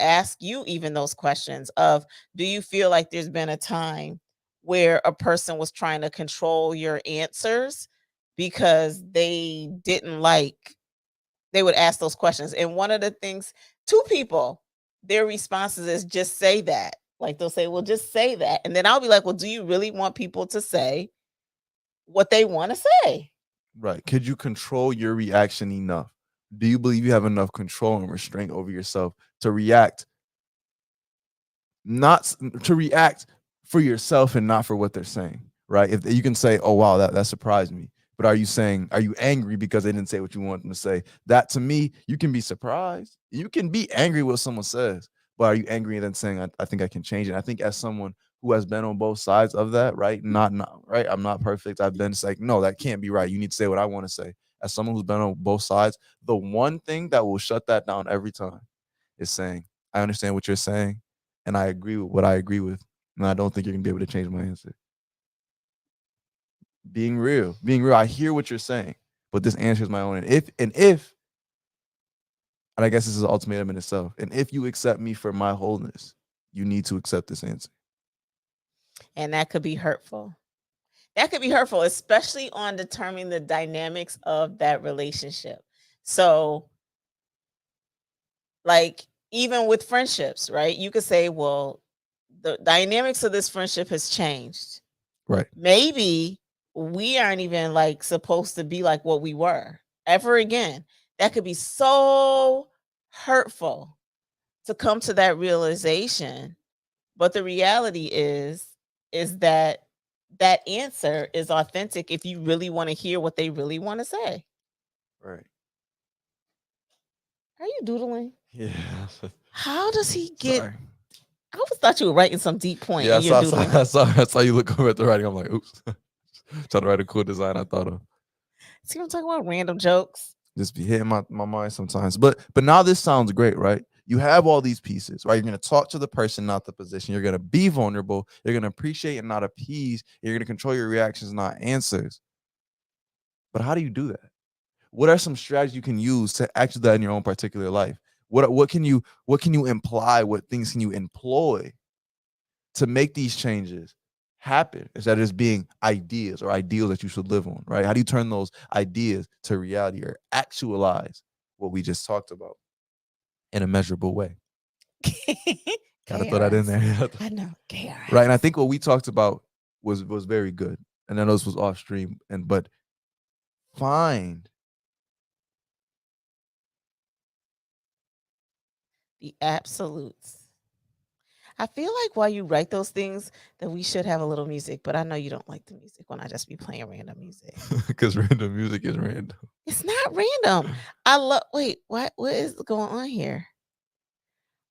ask you even those questions of, do you feel like there's been a time where a person was trying to control your answers because they would ask those questions. And one of the things, two people, their responses is just say that. Like they'll say, well, just say that. And then I'll be like, well, do you really want people to say what they want to say? Right. Could you control your reaction enough? Do you believe you have enough control and restraint over yourself to react, not to react for yourself and not for what they're saying? Right. If you can say, oh, wow, that surprised me. But are you angry because they didn't say what you want them to say? That to me, you can be surprised. You can be angry with what someone says, but are you angry and then saying, I think I can change it? I think as someone who has been on both sides of that, right? Not right. I'm not perfect. I've been like, no, that can't be right. You need to say what I want to say. As someone who's been on both sides, the one thing that will shut that down every time is saying, I understand what you're saying, and I agree with what I agree with. And I don't think you're gonna be able to change my answer. Being real. I hear what you're saying, but this answer is my own. And I guess this is an ultimatum in itself. And if you accept me for my wholeness, you need to accept this answer. And that could be hurtful. That could be hurtful, especially on determining the dynamics of that relationship. So, like, even with friendships, right? You could say, well, the dynamics of this friendship has changed. Right. Maybe we aren't even like supposed to be like what we were ever again. That could be so hurtful to come to that realization. But the reality is that answer is authentic if you really want to hear what they really want to say. Right. Are you doodling? Yeah. How does he get? Sorry. I always thought you were writing some deep point. Yeah, and you're doodling. I saw you look over at the writing. I'm like, oops. Trying to write a cool design I thought of. See what I'm talking about? Random jokes. Just be hitting my mind sometimes. But now this sounds great, right? You have all these pieces, right? You're going to talk to the person, not the position. You're going to be vulnerable. You're going to appreciate and not appease. You're going to control your reactions, not answers. But how do you do that? What are some strategies you can use to actually do that in your own particular life? What can you imply? What things can you employ to make these changes happen instead of just being ideas or ideals that you should live on, right? How do you turn those ideas to reality or actualize what we just talked about in a measurable way? Gotta throw that in there. I know. KRS. Right. And I think what we talked about was very good. And I know this was off stream, but find the absolutes. I feel like while you write those things that we should have a little music, but I know you don't like the music when I just be playing random music. Because random music is random. It's not random. Wait, what is going on here?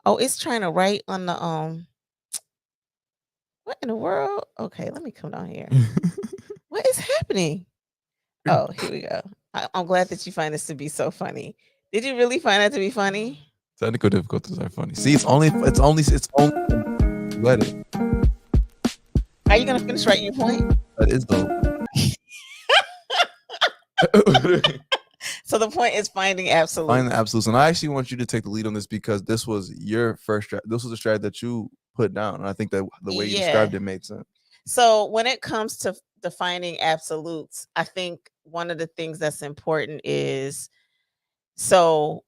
Oh, it's trying to write on the what in the world? Okay, let me come down here. What is happening? Oh, here we go. I'm glad that you find this to be so funny. Did you really find that to be funny? Technical difficulties are funny. See, it's only let it. Are you gonna finish writing your point? That is dope. So the point is finding absolutes. Find the absolutes. And I actually want you to take the lead on this because this was your first this was a strategy that you put down. And I think that the way you described it made sense. So when it comes to defining absolutes, I think one of the things that's important is, so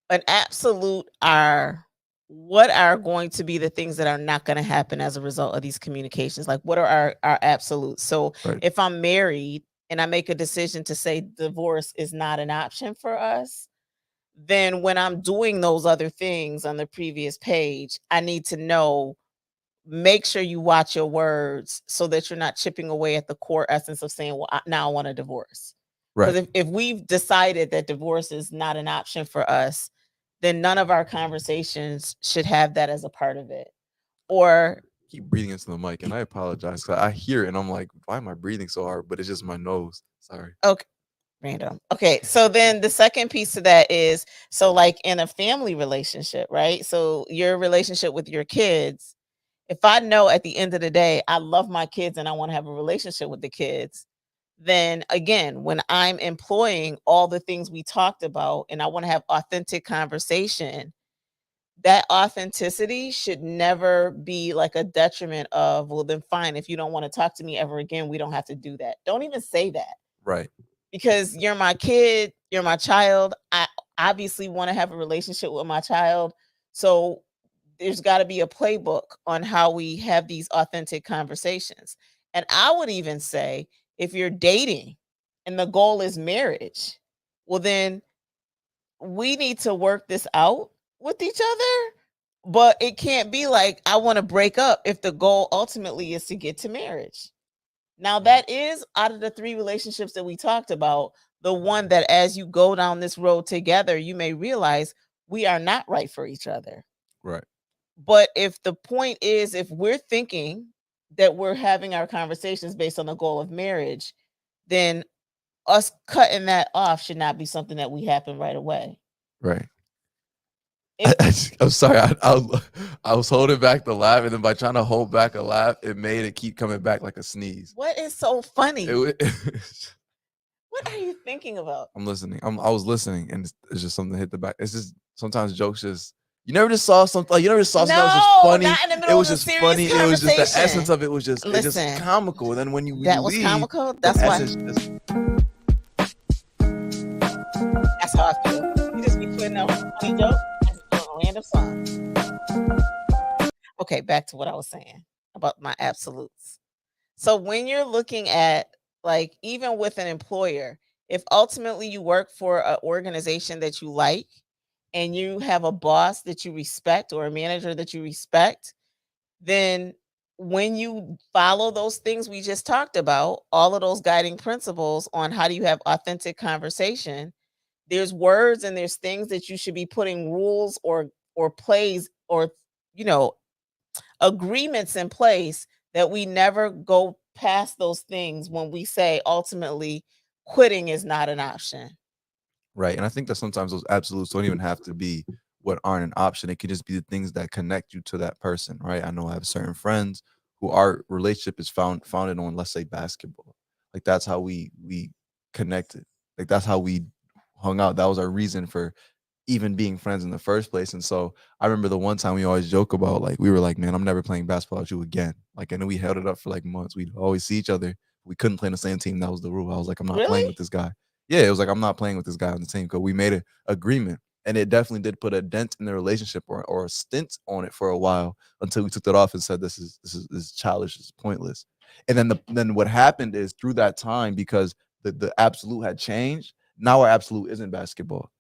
an absolute are what are going to be the things that are not going to happen as a result of these communications. Like, what are our absolutes? So if I'm married and I make a decision to say divorce is not an option for us, then when I'm doing those other things on the previous page, I need to know, make sure you watch your words so that you're not chipping away at the core essence of saying, well, now I want a divorce. Right. Because if we've decided that divorce is not an option for us, then none of our conversations should have that as a part of it. Or keep breathing into the mic, and I apologize because I hear it and I'm like, why am I breathing so hard? But it's just my nose. Sorry. Okay. Random. Okay, so then the second piece to that is, so like in a family relationship, right? So your relationship with your kids, if I know at the end of the day I love my kids and I want to have a relationship with the kids, then again, when I'm employing all the things we talked about and I want to have authentic conversation, that authenticity should never be like a detriment of, well, then fine, if you don't want to talk to me ever again, we don't have to do that. Don't even say that, Right. because you're my kid, you're my child. I obviously want to have a relationship with my child. So there's got to be a playbook on how we have these authentic conversations. And I would even say, if you're dating and the goal is marriage, well, then we need to work this out with each other. But it can't be like, I want to break up if the goal ultimately is to get to marriage. Now, that is, out of the 3 relationships that we talked about, the one that as you go down this road together, you may realize we are not right for each other. Right. But if the point is, if we're thinking that we're having our conversations based on the goal of marriage, then us cutting that off should not be something that we happen right away. Right. If I'm sorry. I was holding back the laugh, and then by trying to hold back a laugh, it made it keep coming back like a sneeze. what is so funny? It, What are you thinking about? I'm listening. I was listening, and it's just something hit the back. It's just sometimes jokes just. You never just saw something. Like, you never just saw something that was just No, funny. not in the It middle was of a just serious funny. It was just the conversation. essence of it was just it's just Listen, comical. And then when you that was leave, comical. the That's why. essence just That's how I feel. You just be putting out a funny joke. I just put on a random song. Okay, back to what I was saying about my absolutes. So when you're looking at, like, even with an employer, if ultimately you work for an organization that you like and you have a boss that you respect or a manager that you respect, then when you follow those things we just talked about, all of those guiding principles on how do you have authentic conversation, there's words and there's things that you should be putting rules or plays or, you know, agreements in place that we never go past those things when we say ultimately quitting is not an option. right. And I think that sometimes those absolutes don't even have to be what aren't an option. It could just be the things that connect you to that person, right? I know I have certain friends who our relationship is founded on, let's say, basketball. Like, that's how we connected. Like, that's how we hung out. That was our reason for even being friends in the first place. And so I remember the one time we always joke about, like, we were like, man, I'm never playing basketball with you again. Like, and then we held it up for like months. We'd always see each other. We couldn't play in the same team. That was the rule. I was like, I'm not playing Really? with this guy. Yeah, it was like, I'm not playing with this guy on the team, because we made an agreement. And it definitely did put a dent in the relationship, or a stint on it for a while, until we took that off and said, this is childish, this is pointless. And then what happened is, through that time, because the absolute had changed, now our absolute isn't basketball.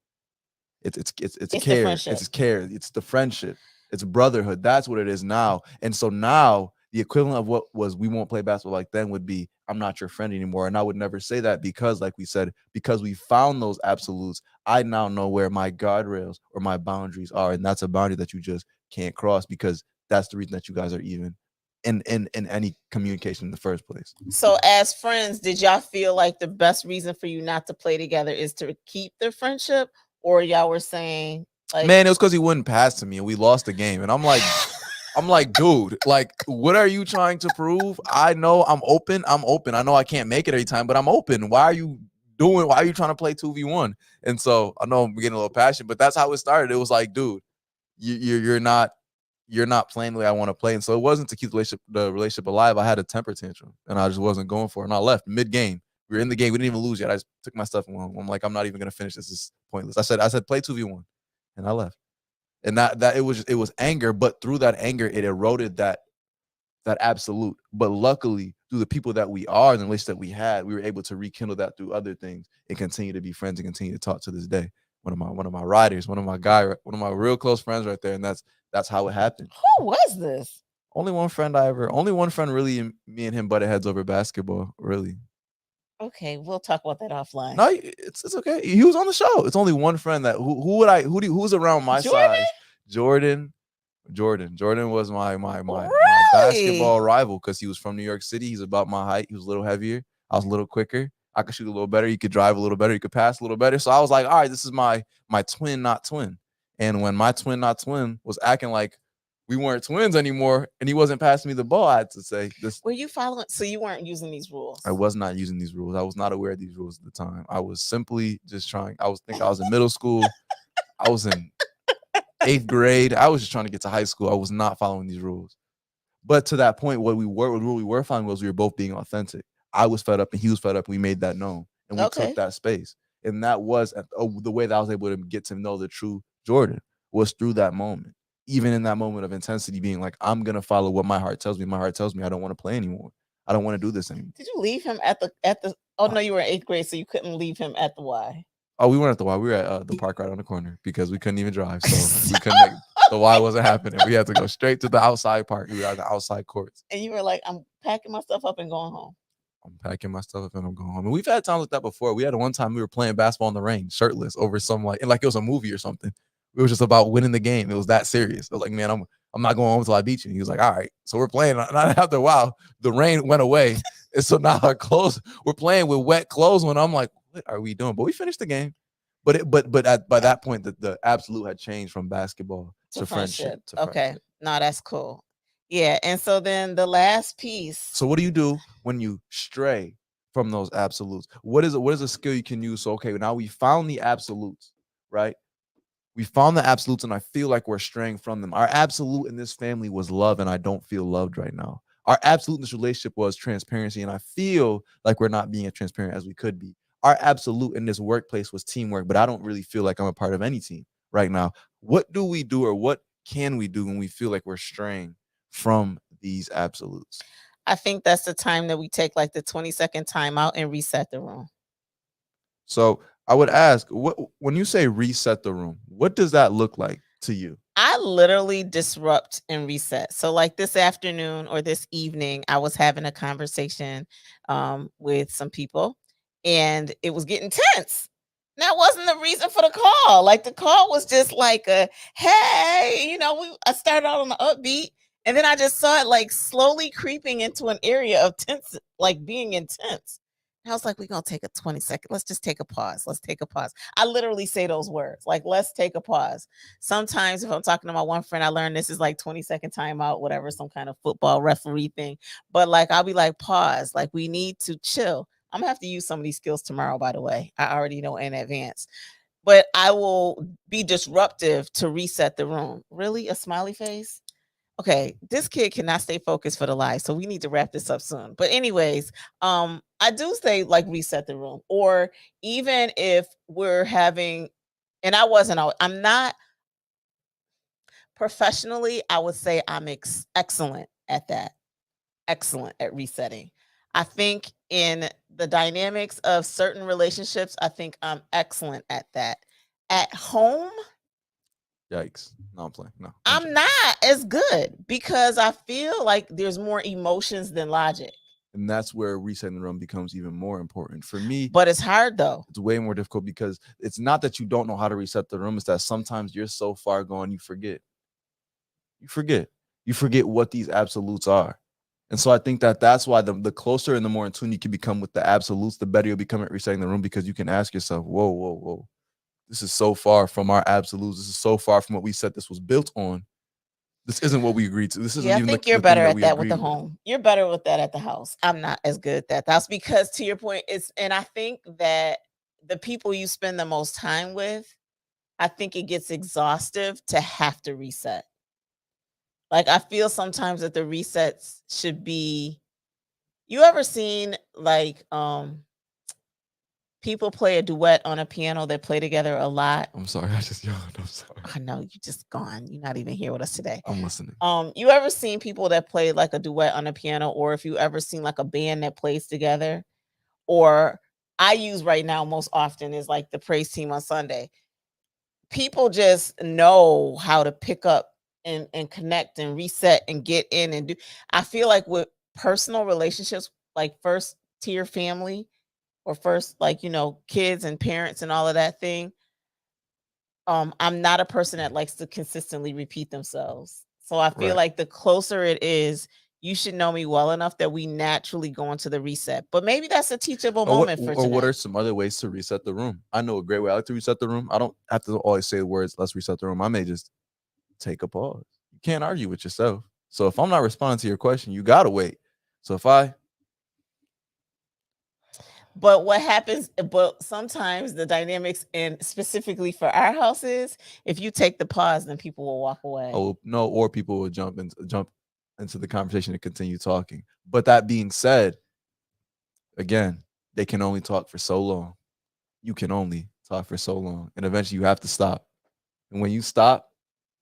It's The care. friendship. It's care. It's the friendship. It's brotherhood. That's what it is now. And so now the equivalent of what was we won't play basketball like then would be, I'm not your friend anymore. And I would never say that, because, like we said, because we found those absolutes, I now know where my guardrails or my boundaries are. And that's a boundary that you just can't cross, because that's the reason that you guys are even in any communication in the first place. So as friends, did y'all feel like the best reason for you not to play together is to keep the friendship, or y'all were saying like, Man, it was because he wouldn't pass to me, and we lost the game. And I'm like, dude, like, what are you trying to prove? I know I'm open. I know I can't make it every time, but I'm open. Why are you trying to play 2v1? And so I know I'm getting a little passionate, but that's how it started. It was like, dude, you're not playing the way I want to play. And so it wasn't to keep the relationship alive. I had a temper tantrum, and I just wasn't going for it. And I left mid-game. We were in the game. We didn't even lose yet. I just took my stuff and went home. I'm like, I'm not even gonna finish this. This is pointless. I said play 2v1, and I left. And that it was anger, but through that anger, it eroded that absolute. But luckily, through the people that we are and the relationship that we had, we were able to rekindle that through other things and continue to be friends and continue to talk to this day. One of my riders, one of my real close friends right there. And that's how it happened. who was this? Only one friend really, me and him butted heads over basketball, really. Okay, we'll talk about that offline. No, it's okay. He was on the show. It's only one friend that who's around my Jordan? size? Jordan was my Really? basketball rival, because he was from New York City. He's about my height. He was a little heavier. I was a little quicker. I could shoot a little better. He could drive a little better. He could pass a little better. So I was like, all right, this is my twin, not twin. And when my twin, not twin, was acting like we weren't twins anymore, and he wasn't passing me the ball, I had to say this. Were you following? So you weren't using these rules? I was not using these rules. I was not aware of these rules at the time. I was simply just trying. I was in middle school. I was in 8th grade. I was just trying to get to high school. I was not following these rules. But to that point, what rule we were following was we were both being authentic. I was fed up and he was fed up. We made that known, and we took that space. And that was the way that I was able to get to know the true Jordan, was through that moment. Even in that moment of intensity, being like, I'm gonna follow what my heart tells me. My heart tells me I don't want to play anymore. I don't want to do this anymore. Did you leave him at the? Oh no, you were in 8th grade, so you couldn't leave him at the Y. Oh, we weren't at the Y. We were at the park right on the corner because we couldn't even drive, so we couldn't. The Y wasn't happening. We had to go straight to the outside park. We were at the outside courts. And you were like, I'm packing my stuff up and going home. I'm packing my stuff up and I'm going home. And we've had times like that before. We had one time we were playing basketball in the rain, shirtless, over some like it was a movie or something. It was just about winning the game. It was that serious. I was like, man, I'm not going home until I beat you. And he was like, all right. So we're playing. And after a while, the rain went away. And so now our clothes, we're playing with wet clothes. When I'm like, what are we doing? But we finished the game. But by that point, the absolute had changed from basketball to friendship. Okay. No, that's cool. Yeah. And so then the last piece. So what do you do when you stray from those absolutes? What is a skill you can use? So, okay, now we found the absolutes, right? We found the absolutes, and I feel like we're straying from them. Our absolute in this family was love, and I don't feel loved right now. Our absolute in this relationship was transparency, and I feel like we're not being as transparent as we could be. Our absolute in this workplace was teamwork, but I don't really feel like I'm a part of any team right now. What do we do, or what can we do when we feel like we're straying from these absolutes? I think that's the time that we take like the 20-second timeout and reset the room. So I would ask, when you say reset the room, what does that look like to you? I literally disrupt and reset. So like this afternoon or this evening, I was having a conversation with some people, and it was getting tense. That wasn't the reason for the call. Like the call was just like a, hey, I started out on the upbeat, and then I just saw it like slowly creeping into an area of tense, like being intense. And I was like, we're going to take a 20-second. Let's just take a pause. Let's take a pause. I literally say those words, like, let's take a pause. Sometimes if I'm talking to my one friend, I learned this is like 20-second timeout, whatever, some kind of football referee thing. But like, I'll be like, pause. Like, we need to chill. I'm going to have to use some of these skills tomorrow, by the way. I already know in advance. But I will be disruptive to reset the room. Really? A smiley face? Okay, this kid cannot stay focused for the live, so we need to wrap this up soon. But anyways, I do say like reset the room, or even if we're having, and I'm not professionally, I would say I'm excellent at that. Excellent at resetting. I think in the dynamics of certain relationships, I think I'm excellent at that. At home, yikes. No, I'm playing. No, I'm not as good because I feel like there's more emotions than logic. And that's where resetting the room becomes even more important for me. But it's hard though. It's way more difficult because it's not that you don't know how to reset the room. It's that sometimes you're so far gone, you forget. You forget what these absolutes are. And so I think that's why the closer and the more in tune you can become with the absolutes, the better you'll become at resetting the room, because you can ask yourself, whoa. This is so far from our absolutes. This is so far from what we said this was built on. This isn't what we agreed to. This isn't even. I think you're better at that with the home. You're better with that at the house. I'm not as good at that. That's because, to your point, and I think that the people you spend the most time with, I think it gets exhaustive to have to reset. Like I feel sometimes that the resets should be. You ever seen like people play a duet on a piano that play together a lot? I'm sorry, I just yawned. I'm sorry. I know you just gone. You're not even here with us today. I'm listening. You ever seen people that play like a duet on a piano, or if you ever seen like a band that plays together? Or I use right now most often is like the praise team on Sunday. People just know how to pick up and connect and reset and get in and do. I feel like with personal relationships, like first tier family, or first, like, kids and parents and all of that thing. I'm not a person that likes to consistently repeat themselves. So I feel like the closer it is, you should know me well enough that we naturally go into the reset. But maybe that's a teachable Or moment for what today. are some other ways to reset the room? I know a great way I like to reset the room. I don't have to always say the words, let's reset the room. I may just take a pause. You can't argue with yourself. So if I'm not responding to your question, you gotta wait. So if I But what happens, but sometimes the dynamics, and specifically for our house, is if you take the pause, then people will walk away. oh no, or people will jump into the conversation and continue talking. But that being said, again, they can only talk for so long. You can only talk for so long. And eventually you have to stop. And when you stop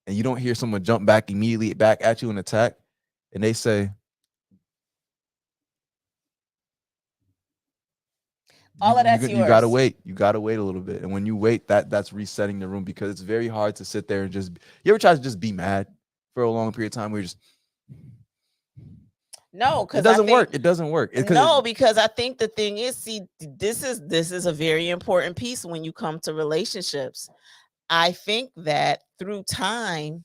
and you don't hear someone jump back immediately back at you and attack, and they say, all of that's you gotta yours. wait. You gotta wait a little bit. And when you wait, that's resetting the room, because it's very hard to sit there and just, you ever try to just be mad for a long period of time where you're just, No, it because doesn't work. It doesn't work. no, because I think the thing is, see, this is a very important piece when you come to relationships. I think that through time,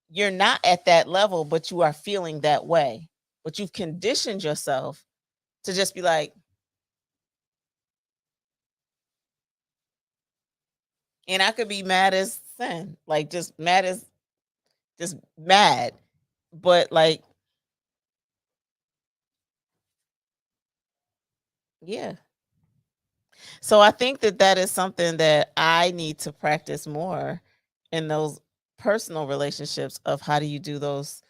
you're not at that level, but you are feeling that way. But you've conditioned yourself to just be like, and I could be mad as sin, like just mad, but like, yeah. So I think that is something that I need to practice more in those personal relationships, of how do you do those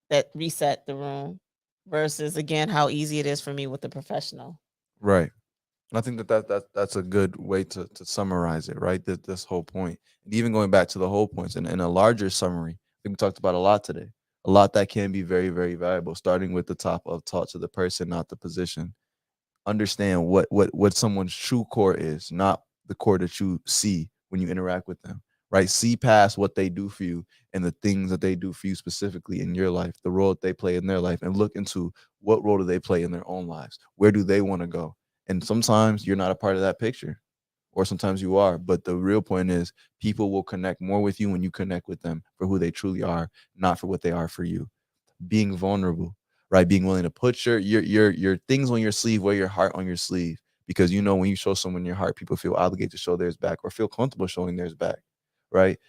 that reset the room, versus again how easy it is for me with the professional. right. And I think that's a good way to summarize it, right? This whole point. And even going back to the whole points in a larger summary, I think we talked about a lot today. A lot that can be very, very valuable, starting with the top of talk to the person, not the position. Understand what someone's true core is, not the core that you see when you interact with them, right? See past what they do for you and the things that they do for you specifically in your life, the role that they play in their life, and look into what role do they play in their own lives. Where do they want to go? And sometimes you're not a part of that picture, or sometimes you are. But the real point is, people will connect more with you when you connect with them for who they truly are, not for what they are for you. Being vulnerable, right? Being willing to put your things on your sleeve, wear your heart on your sleeve, because you know when you show someone your heart, people feel obligated to show theirs back or feel comfortable showing theirs back, right?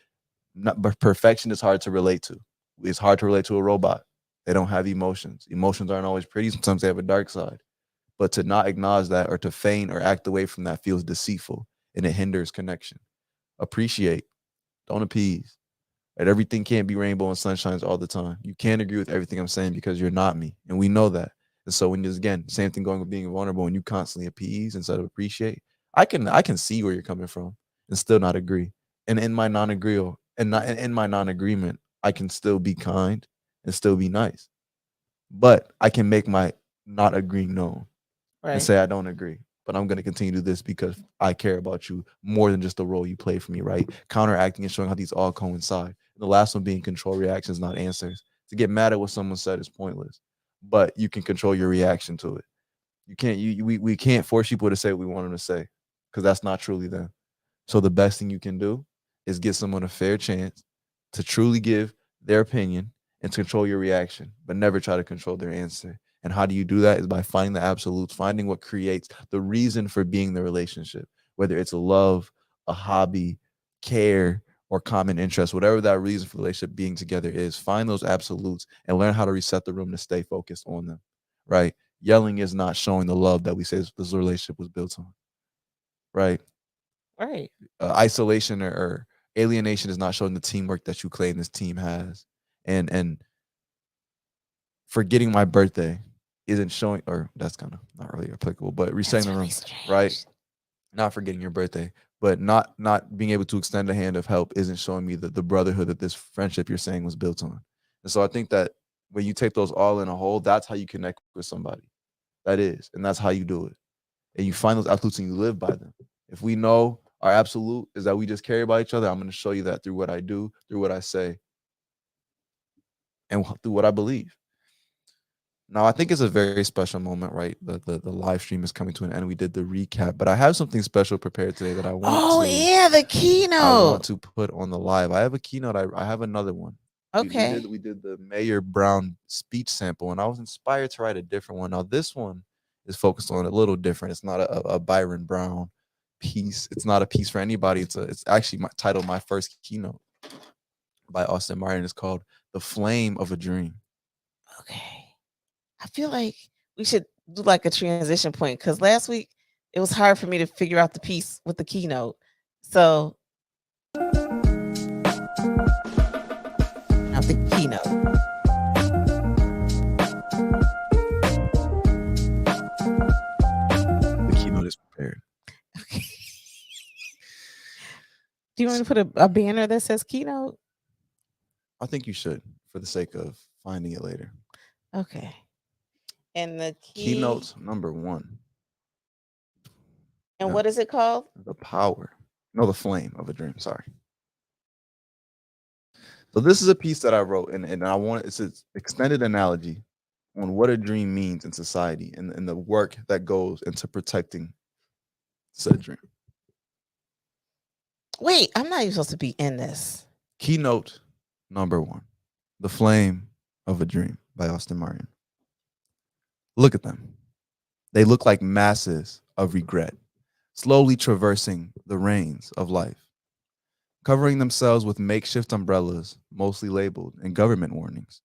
Not, but perfection is hard to relate to. It's hard to relate to a robot. They don't have emotions. Emotions aren't always pretty. Sometimes they have a dark side. But to not acknowledge that, or to feign or act away from that, feels deceitful, and it hinders connection. Appreciate, don't appease. Right? Everything can't be rainbow and sunshines all the time. You can't agree with everything I'm saying because you're not me, and we know that. And so when you, again, same thing going with being vulnerable, and you constantly appease instead of appreciate, I can see where you're coming from and still not agree. And in my non-agreeable and not in my non-agreement, I can still be kind and still be nice. But I can make my not agreeing known and Right. say I don't agree. But I'm going to continue to do this because I care about you more than just the role you play for me, right? Counteracting and showing how these all coincide. The last one being control reactions, not answers. To get mad at what someone said is pointless, but you can control your reaction to it. You can't. We can't force people to say what we want them to say, because that's not truly them. So the best thing you can do is give someone a fair chance to truly give their opinion and to control your reaction, but never try to control their answer. And how do you do that? Is by finding the absolutes, finding what creates the reason for being the relationship, whether it's a love, a hobby, care, or common interest, whatever that reason for the relationship being together is. Find those absolutes and learn how to reset the room to stay focused on them, right? Yelling is not showing the love that we say this relationship was built on, right? Right. Isolation or alienation is not showing the teamwork that you claim this team has. And forgetting my birthday isn't showing, or that's kind of not really applicable, but resetting the room, right? Not forgetting your birthday, but not being able to extend a hand of help isn't showing me the brotherhood that this friendship you're saying was built on. And so I think that when you take those all in a whole, that's how you connect with somebody. That is, and that's how you do it. And you find those absolutes and you live by them. If we know our absolute is that we just care about each other, I'm going to show you that through what I do, through what I say, and through what I believe. Now, I think it's a very special moment, right? The live stream is coming to an end. We did the recap, but I have something special prepared today that I want Oh to yeah, the I want keynote. to put on the live. I have a keynote. I have another one. Okay. We did the Mayor Brown speech sample, and I was inspired to write a different one. Now this one is focused on a little different. It's not a Byron Brown piece. It's not a piece for anybody. It's actually my title, my first keynote by Austin Martin. It's called "The Flame of a Dream." Okay. I feel like we should do like a transition point because last week it was hard for me to figure out the piece with the keynote. So now the keynote. The keynote is prepared. Okay. Do you want me to put a banner that says keynote? I think you should, for the sake of finding it later. Okay. And the Keynote number 1. And No. what is it called? The flame of a dream. Sorry. So this is a piece that I wrote, and I want it's an extended analogy on what a dream means in society and the work that goes into protecting said dream. Wait, I'm not even supposed to be in this. Keynote number 1, The Flame of a Dream by Austin Martin. Look at them. They look like masses of regret, slowly traversing the rains of life, covering themselves with makeshift umbrellas, mostly labeled in government warnings.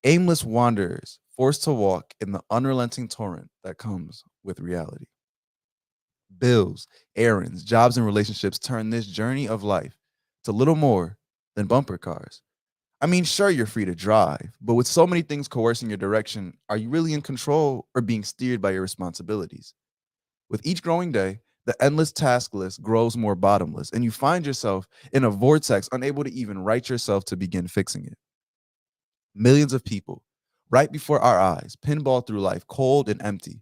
Aimless wanderers forced to walk in the unrelenting torrent that comes with reality. Bills, errands, jobs, and relationships turn this journey of life to little more than bumper cars. I mean, sure, you're free to drive, but with so many things coercing your direction, are you really in control or being steered by your responsibilities? With each growing day, the endless task list grows more bottomless, and you find yourself in a vortex, unable to even right yourself to begin fixing it. Millions of people, right before our eyes, pinball through life cold and empty,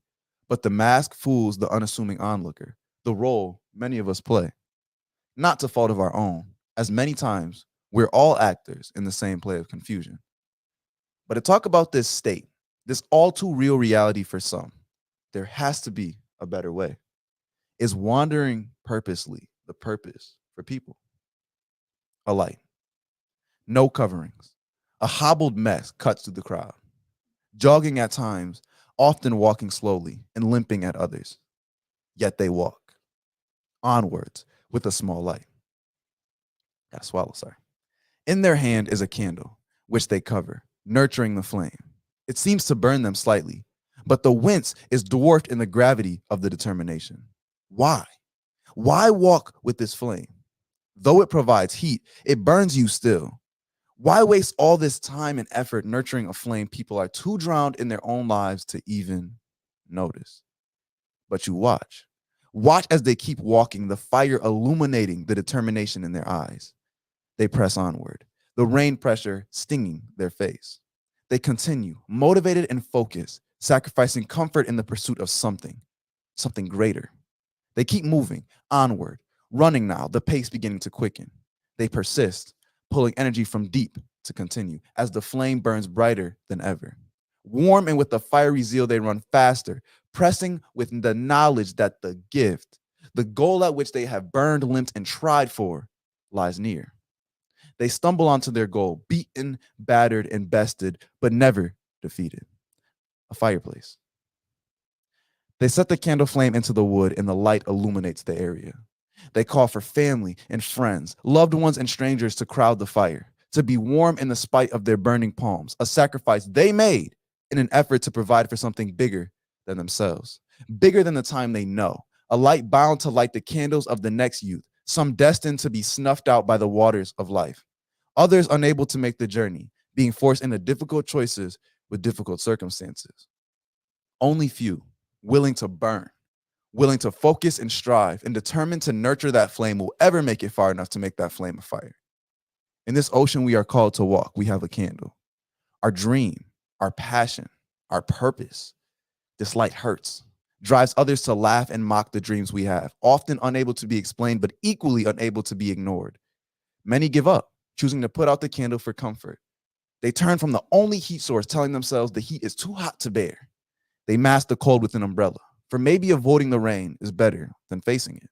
but the mask fools the unassuming onlooker, the role many of us play. Not to fault of our own, as many times we're all actors in the same play of confusion. But to talk about this state, this all too real reality for some, there has to be a better way. Is wandering purposely the purpose for people? A light, no coverings, a hobbled mess cuts through the crowd, jogging at times, often walking slowly and limping at others. Yet they walk onwards with a small light. Gotta swallow, sorry. In their hand is a candle, which they cover, nurturing the flame. It seems to burn them slightly, but the wince is dwarfed in the gravity of the determination. Why? Why walk with this flame? Though it provides heat, it burns you still. Why waste all this time and effort nurturing a flame people are too drowned in their own lives to even notice? But you watch. Watch as they keep walking, the fire illuminating the determination in their eyes. They press onward, the rain pressure stinging their face. They continue, motivated and focused, sacrificing comfort in the pursuit of something greater. They keep moving onward, running now, the pace beginning to quicken. They persist, pulling energy from deep to continue as the flame burns brighter than ever. Warm and with a fiery zeal, they run faster, pressing with the knowledge that the gift, the goal at which they have burned, limped, and tried for, lies near. They stumble onto their goal, beaten, battered, and bested, but never defeated. A fireplace. They set the candle flame into the wood, and the light illuminates the area. They call for family and friends, loved ones and strangers to crowd the fire, to be warm in the spite of their burning palms, a sacrifice they made in an effort to provide for something bigger than themselves, bigger than the time they know, a light bound to light the candles of the next youth, some destined to be snuffed out by the waters of life, others unable to make the journey, being forced into difficult choices with difficult circumstances. Only few willing to burn, willing to focus and strive, and determined to nurture that flame will ever make it far enough to make that flame a fire. In this ocean we are called to walk, we have a candle. Our dream, our passion, our purpose. This light hurts, drives others to laugh and mock the dreams we have, often unable to be explained, but equally unable to be ignored. Many give up, choosing to put out the candle for comfort. They turn from the only heat source, telling themselves the heat is too hot to bear. They mask the cold with an umbrella, for maybe avoiding the rain is better than facing it.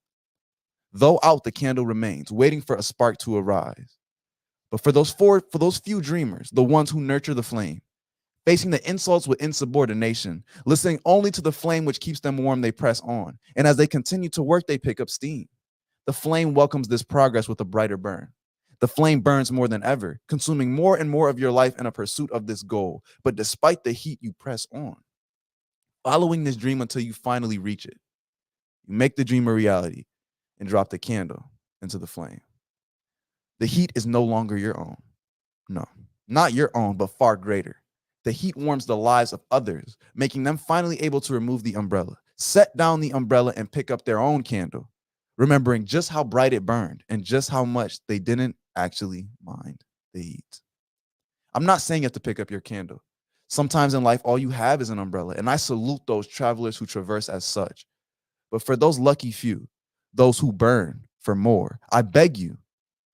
Though out, the candle remains, waiting for a spark to arise. But for those few dreamers, the ones who nurture the flame, facing the insults with insubordination, listening only to the flame which keeps them warm, they press on. And as they continue to work, they pick up steam. The flame welcomes this progress with a brighter burn. The flame burns more than ever, consuming more and more of your life in a pursuit of this goal. But despite the heat, you press on, following this dream until you finally reach it. You make the dream a reality and drop the candle into the flame. The heat is no longer your own. No, not your own, but far greater. The heat warms the lives of others, making them finally able to remove the umbrella, set down the umbrella, and pick up their own candle, remembering just how bright it burned and just how much they didn't actually mind the heat. I'm not saying you have to pick up your candle. Sometimes in life, all you have is an umbrella, and I salute those travelers who traverse as such. But for those lucky few, those who burn for more, I beg you,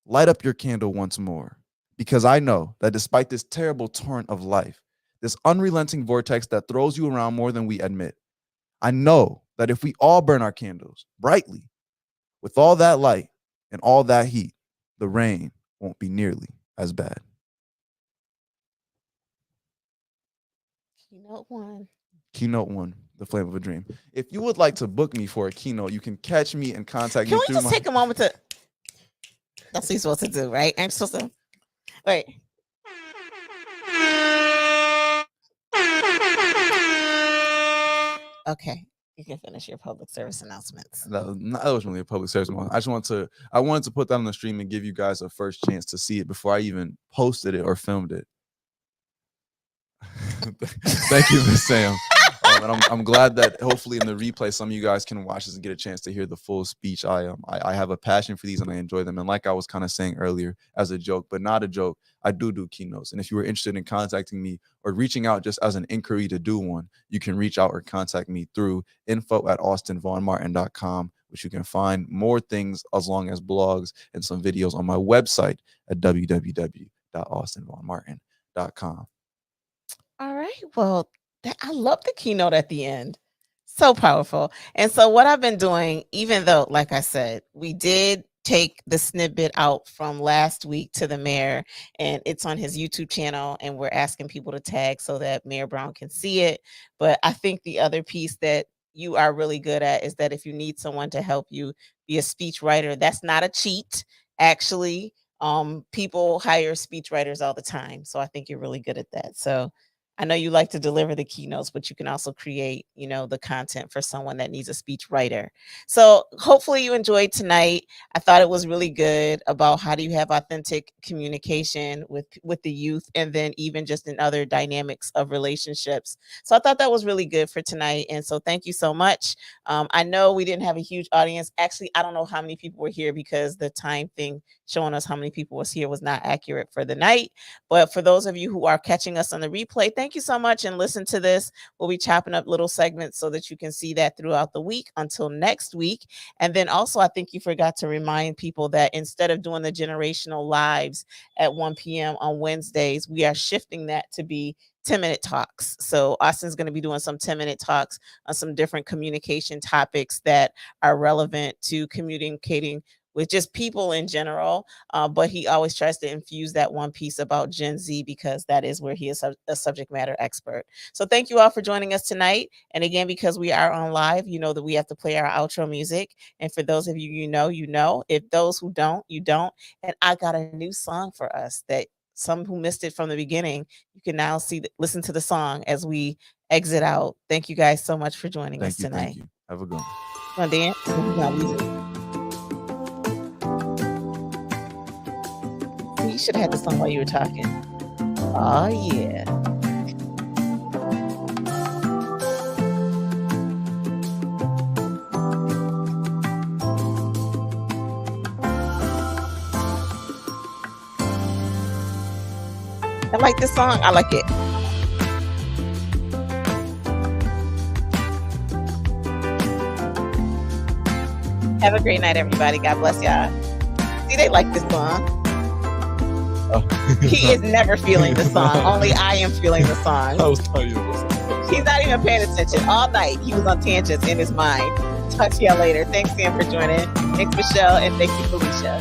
light up your candle once more, because I know that despite this terrible torrent of life, this unrelenting vortex that throws you around more than we admit, I know that if we all burn our candles brightly, with all that light and all that heat, the rain won't be nearly as bad. Keynote 1, The Flame of a Dream. If you would like to book me for a keynote, you can catch me and contact me. Can we just take a moment to... That's what you're supposed to do, right? I'm supposed to... Wait. Okay. You can finish your public service announcements. That was really a public service announcement. I wanted to put that on the stream and give you guys a first chance to see it before I even posted it or filmed it. Thank you, Ms. Sam. And I'm glad that hopefully in the replay, some of you guys can watch this and get a chance to hear the full speech. I have a passion for these and I enjoy them. And like I was kind of saying earlier, as a joke, but not a joke, I do keynotes. And if you were interested in contacting me or reaching out just as an inquiry to do one, you can reach out or contact me through info@austinvaughnmartin.com, which you can find more things as long as blogs and some videos on my website at www.austinvaughnmartin.com. All right. Well, I love the keynote at the end. So powerful. And so what I've been doing, even though, like I said, we did take the snippet out from last week to the mayor, and it's on his YouTube channel, and we're asking people to tag so that Mayor Brown can see it. But I think the other piece that you are really good at is that if you need someone to help you be a speech writer, that's not a cheat. Actually, people hire speech writers all the time. So I think you're really good at that. So I know you like to deliver the keynotes, but you can also create, the content for someone that needs a speech writer. So hopefully you enjoyed tonight. I thought it was really good about how do you have authentic communication with the youth, and then even just in other dynamics of relationships. So I thought that was really good for tonight. And so thank you so much. I know we didn't have a huge audience. Actually, I don't know how many people were here because the time thing showing us how many people was here was not accurate for the night. But for those of you who are catching us on the replay, thank you so much, and listen to this. We'll be chopping up little segments so that you can see that throughout the week until next week. And then also, I think you forgot to remind people that instead of doing the generational lives at 1 p.m. on Wednesdays, we are shifting that to be 10-minute talks. So Austin's going to be doing some 10-minute talks on some different communication topics that are relevant to communicating with just people in general. But he always tries to infuse that one piece about Gen Z because that is where he is a subject matter expert. So thank you all for joining us tonight. And again, because we are on live, you know that we have to play our outro music. And for those of you, you know. If those who don't, you don't. And I got a new song for us that some who missed it from the beginning, you can now listen to the song as we exit out. Thank you guys so much for joining us tonight. Thank you. Have a good one. Come on, Dan. You should have had the song while you were talking. Oh, yeah. I like this song. I like it. Have a great night, everybody. God bless y'all. See, they like this song. Oh. He is never feeling the song. Only I am feeling the song. I was telling you this. He's not even paying attention. All night, he was on tangents in his mind. Talk to y'all later. Thanks, Sam, for joining. Thanks, Michelle, and thank you, Felicia.